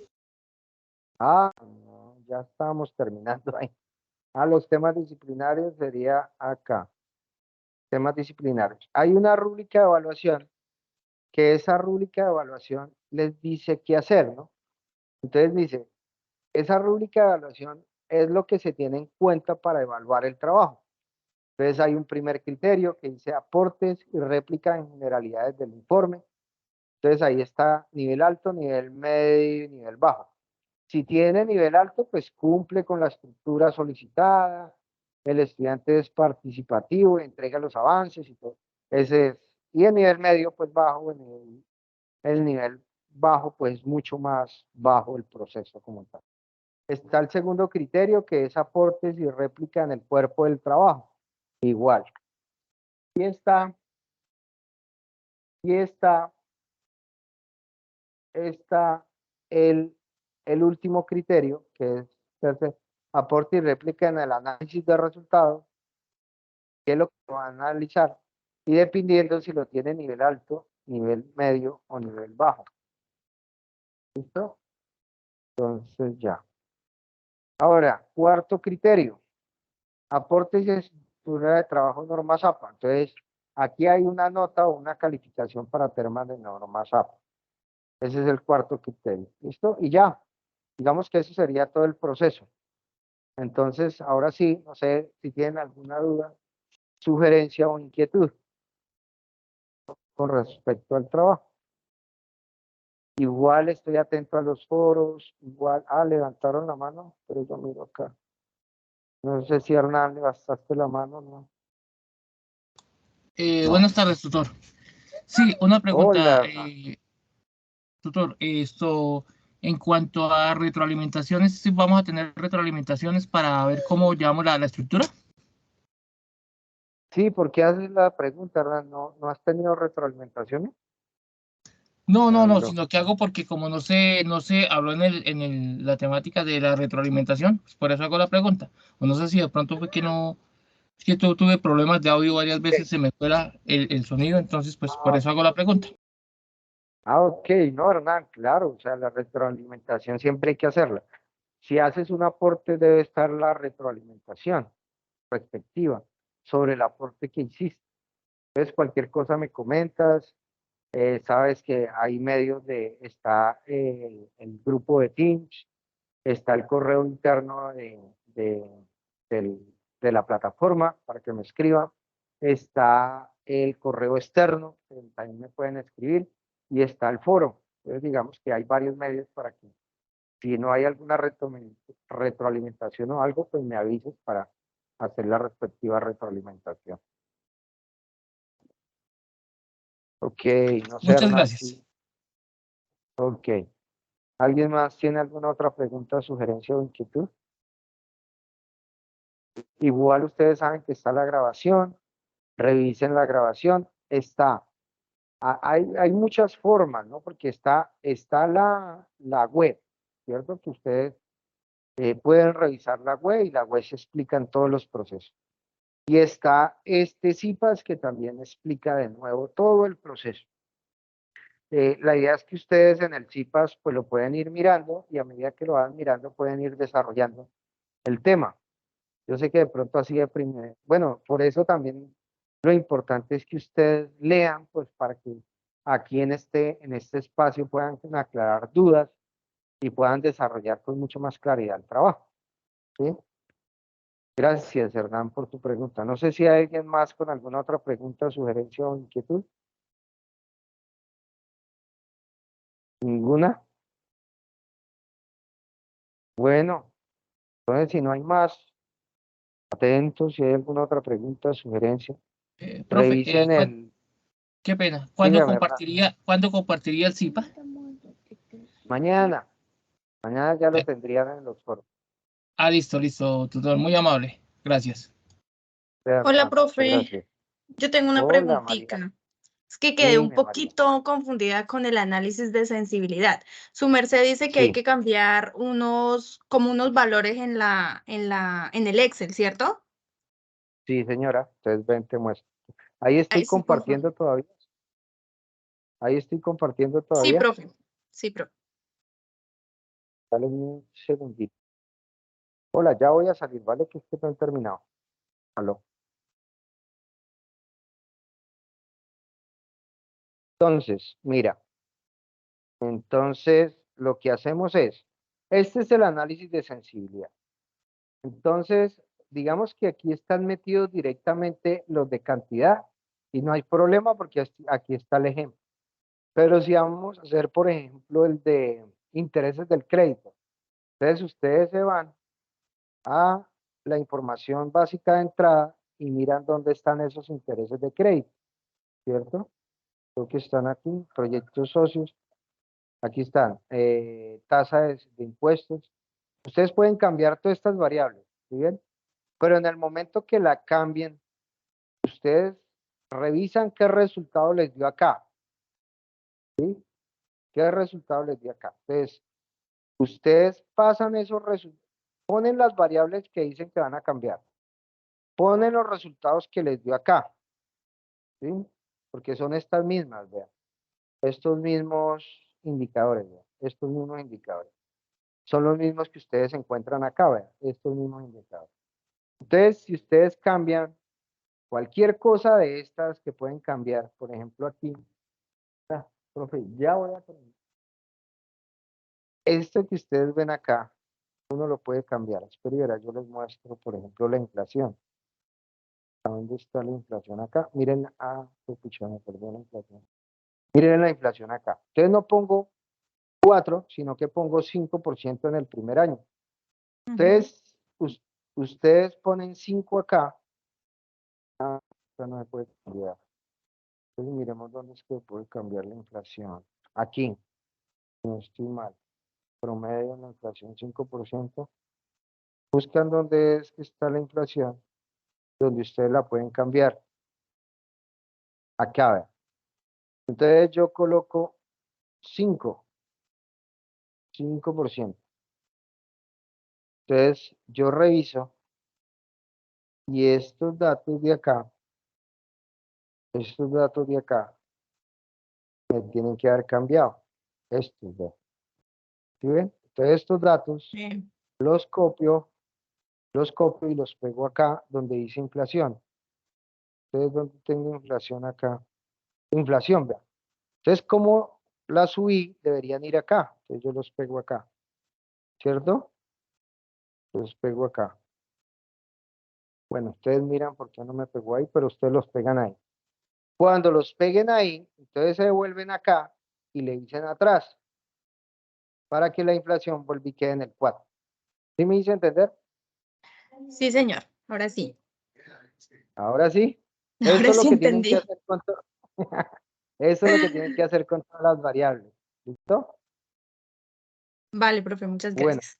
Ah, no, ya estábamos terminando ahí. Los temas disciplinarios sería acá. Temas disciplinarios. Hay una rúbrica de evaluación, que esa rúbrica de evaluación les dice qué hacer, ¿no? Entonces dice, esa rúbrica de evaluación es lo que se tiene en cuenta para evaluar el trabajo. Entonces hay un primer criterio que dice aportes y réplica en generalidades del informe. Entonces ahí está nivel alto, nivel medio y nivel bajo. Si tiene nivel alto, pues cumple con la estructura solicitada, el estudiante es participativo, entrega los avances y todo. Ese es. Y el nivel medio, pues bajo, el nivel bajo, pues mucho más bajo el proceso como tal. Está el segundo criterio, que es aportes y réplica en el cuerpo del trabajo. Igual. Y está el, el último criterio, que es aporte y réplica en el análisis de resultados, que es lo que van a analizar, y dependiendo si lo tiene nivel alto, nivel medio o nivel bajo. ¿Listo? Entonces ya. Ahora, cuarto criterio, aportes y estructura de trabajo normas APA. Entonces, aquí hay una nota o una calificación para temas de normas APA. Ese es el cuarto criterio. ¿Listo? Y ya, digamos que eso sería todo el proceso. Entonces, ahora sí, no sé si tienen alguna duda, sugerencia o inquietud con respecto al trabajo. Igual estoy atento a los foros, igual, levantaron la mano, pero yo miro acá. No sé si Hernán levantaste la mano, ¿no? No.
Buenas tardes, tutor. Sí, una pregunta,
Hola, Hernán.
tutor. En cuanto a retroalimentaciones, ¿sí vamos a tener retroalimentaciones para ver cómo llevamos la estructura?
Sí, ¿por qué haces la pregunta, Hernán? ¿No has tenido retroalimentaciones?
No, no, no,
Habló.
sino que hago porque como no se habló la temática de la retroalimentación, pues por eso hago la pregunta. O no sé si de pronto fue que no, es que tuve problemas de audio varias
Ok.
veces, se me fue el sonido, entonces pues por
Ah,
eso hago la pregunta.
ok, no, Hernán, claro, o sea, la retroalimentación siempre hay que hacerla. Si haces un aporte, debe estar la retroalimentación respectiva sobre el aporte que hiciste. Entonces, cualquier cosa me comentas, sabes que hay medios está el grupo de Teams, está el correo interno de la plataforma para que me escriban, está el correo externo, que también me pueden escribir, y está el foro. Entonces, digamos que hay varios medios para que si no hay alguna retroalimentación o algo, pues me avises para hacer la respectiva retroalimentación. Ok, no sé,
Muchas
Hernán,
gracias.
sí. Ok. ¿Alguien más tiene alguna otra pregunta, sugerencia o inquietud? Igual ustedes saben que está la grabación, revisen la grabación, hay muchas formas, ¿no? Porque está la web, ¿cierto? Que ustedes pueden revisar la web y la web se explican todos los procesos. Y está este CIPAS que también explica de nuevo todo el proceso. La idea es que ustedes en el CIPAS pues lo pueden ir mirando y a medida que lo van mirando pueden ir desarrollando el tema. Yo sé que de pronto así de primero, bueno, por eso también lo importante es que ustedes lean, pues para que aquí en este espacio puedan aclarar dudas y puedan desarrollar con mucho más claridad el trabajo. ¿Sí? Gracias, Hernán, por tu pregunta. No sé si hay alguien más con alguna otra pregunta, sugerencia o inquietud. ¿Ninguna? Bueno, entonces si no hay más, atentos, si hay alguna otra pregunta, sugerencia,
Profe,
revisen
qué pena.
dígame, Hernán,
¿Cuándo compartiría el CIPA?
mañana, mañana ya lo tendrían en los foros.
Listo, listo, tutor, muy amable. Gracias.
Hola,
Hernán, muchas
profe.
gracias.
Yo tengo una
Hola, María.
preguntita. Es que quedé un
Dime, María.
poquito confundida con el análisis de sensibilidad. Su merced dice que hay
Sí,
que cambiar como unos valores en el Excel, ¿cierto?
sí, señora. Entonces ven, te muestro. Ahí estoy
Ahí sí, por favor.
compartiendo todavía. Ahí estoy compartiendo
Sí,
todavía.
profe. Sí, profe.
Dale un segundito. Hola, ya voy a salir, ¿vale? Que es que no he terminado. Aló. Entonces, mira, entonces lo que hacemos este es el análisis de sensibilidad. Entonces, digamos que aquí están metidos directamente los de cantidad y no hay problema porque aquí está el ejemplo. Pero si vamos a hacer, por ejemplo, el de intereses del crédito, entonces ustedes se van a la información básica de entrada y miran dónde están esos intereses de crédito, ¿cierto? Creo que están aquí, proyectos socios, aquí están, tasa de impuestos. Ustedes pueden cambiar todas estas variables, ¿sí bien? Pero en el momento que la cambien, ustedes revisan qué resultado les dio acá, ¿sí? ¿Qué resultado les dio acá? Entonces, ustedes pasan esos resultados, ponen las variables que dicen que van a cambiar, ponen los resultados que les dio acá, ¿sí? Porque son estas mismas, vean, estos mismos indicadores, vean, estos mismos indicadores. Son los mismos que ustedes encuentran acá, vean, estos mismos indicadores. Entonces, si ustedes cambian cualquier cosa de estas que pueden cambiar, por ejemplo aquí, profe, ya voy a terminar. Esto que ustedes ven acá, uno lo puede cambiar. Espera, y verá, yo les muestro, por ejemplo, la inflación. ¿A dónde está la inflación acá? Miren, pucha, me perdí la inflación. Miren la inflación acá. Entonces no pongo 4, sino que pongo 5% en el primer año. Entonces, ustedes ponen 5 acá. Esto no se puede cambiar. Entonces miremos dónde es que puede cambiar la inflación. Aquí, no estoy mal. Promedio de la inflación 5%. Buscan dónde es que está la inflación, donde ustedes la pueden cambiar. Acá, vean. Entonces yo coloco 5%. Entonces, yo reviso y estos datos de acá me tienen que haber cambiado. Estos dos. ¿Sí ven? Entonces, estos datos
Bien.
los copio y los pego acá donde dice inflación. Entonces, ¿dónde tengo inflación acá? Inflación, vean. Entonces, como la subí, deberían ir acá. Entonces, yo los pego acá. ¿Cierto? Los pego acá. Bueno, ustedes miran por qué no me pegó ahí, pero ustedes los pegan ahí. Cuando los peguen ahí, entonces se devuelven acá y le dicen atrás para que la inflación vuelva y quede en el 4. ¿Sí me hice entender?
Sí, señor. Ahora sí.
Ahora sí.
Ahora
Eso es lo
sí
que tienen que
entendí.
hacer con eso es lo que tienen que hacer con todas las variables. ¿Listo?
Vale, profe, muchas
Bueno,
gracias.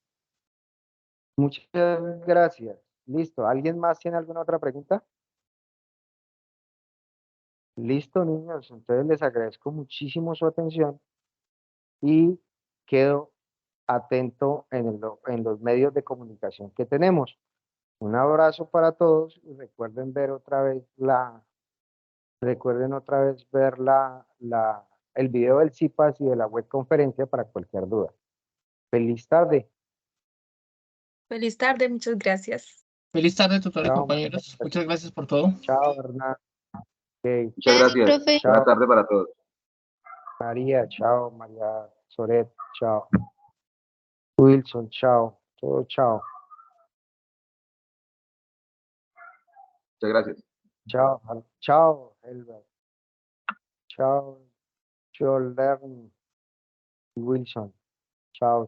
muchas gracias. Listo. ¿Alguien más tiene alguna otra pregunta? Listo, niños. Entonces les agradezco muchísimo su atención y quedo atento en los medios de comunicación que tenemos. Un abrazo para todos y recuerden ver otra vez el video del CIPAS y de la web conferencia para cualquier duda. Feliz tarde.
Feliz tarde, muchas gracias.
Feliz tarde, tutores,
Chao, María.
compañeros. Muchas gracias por todo.
Chao, Hernán. Ok.
Muchas gracias.
Profe.
Buena
Chao,
tarde para todos.
María. Chao, María Soret. Chao. Wilson. Chao. Todo chao.
Muchas gracias.
Chao. Chao, Helber. Chao, Joel Wilson. Chao.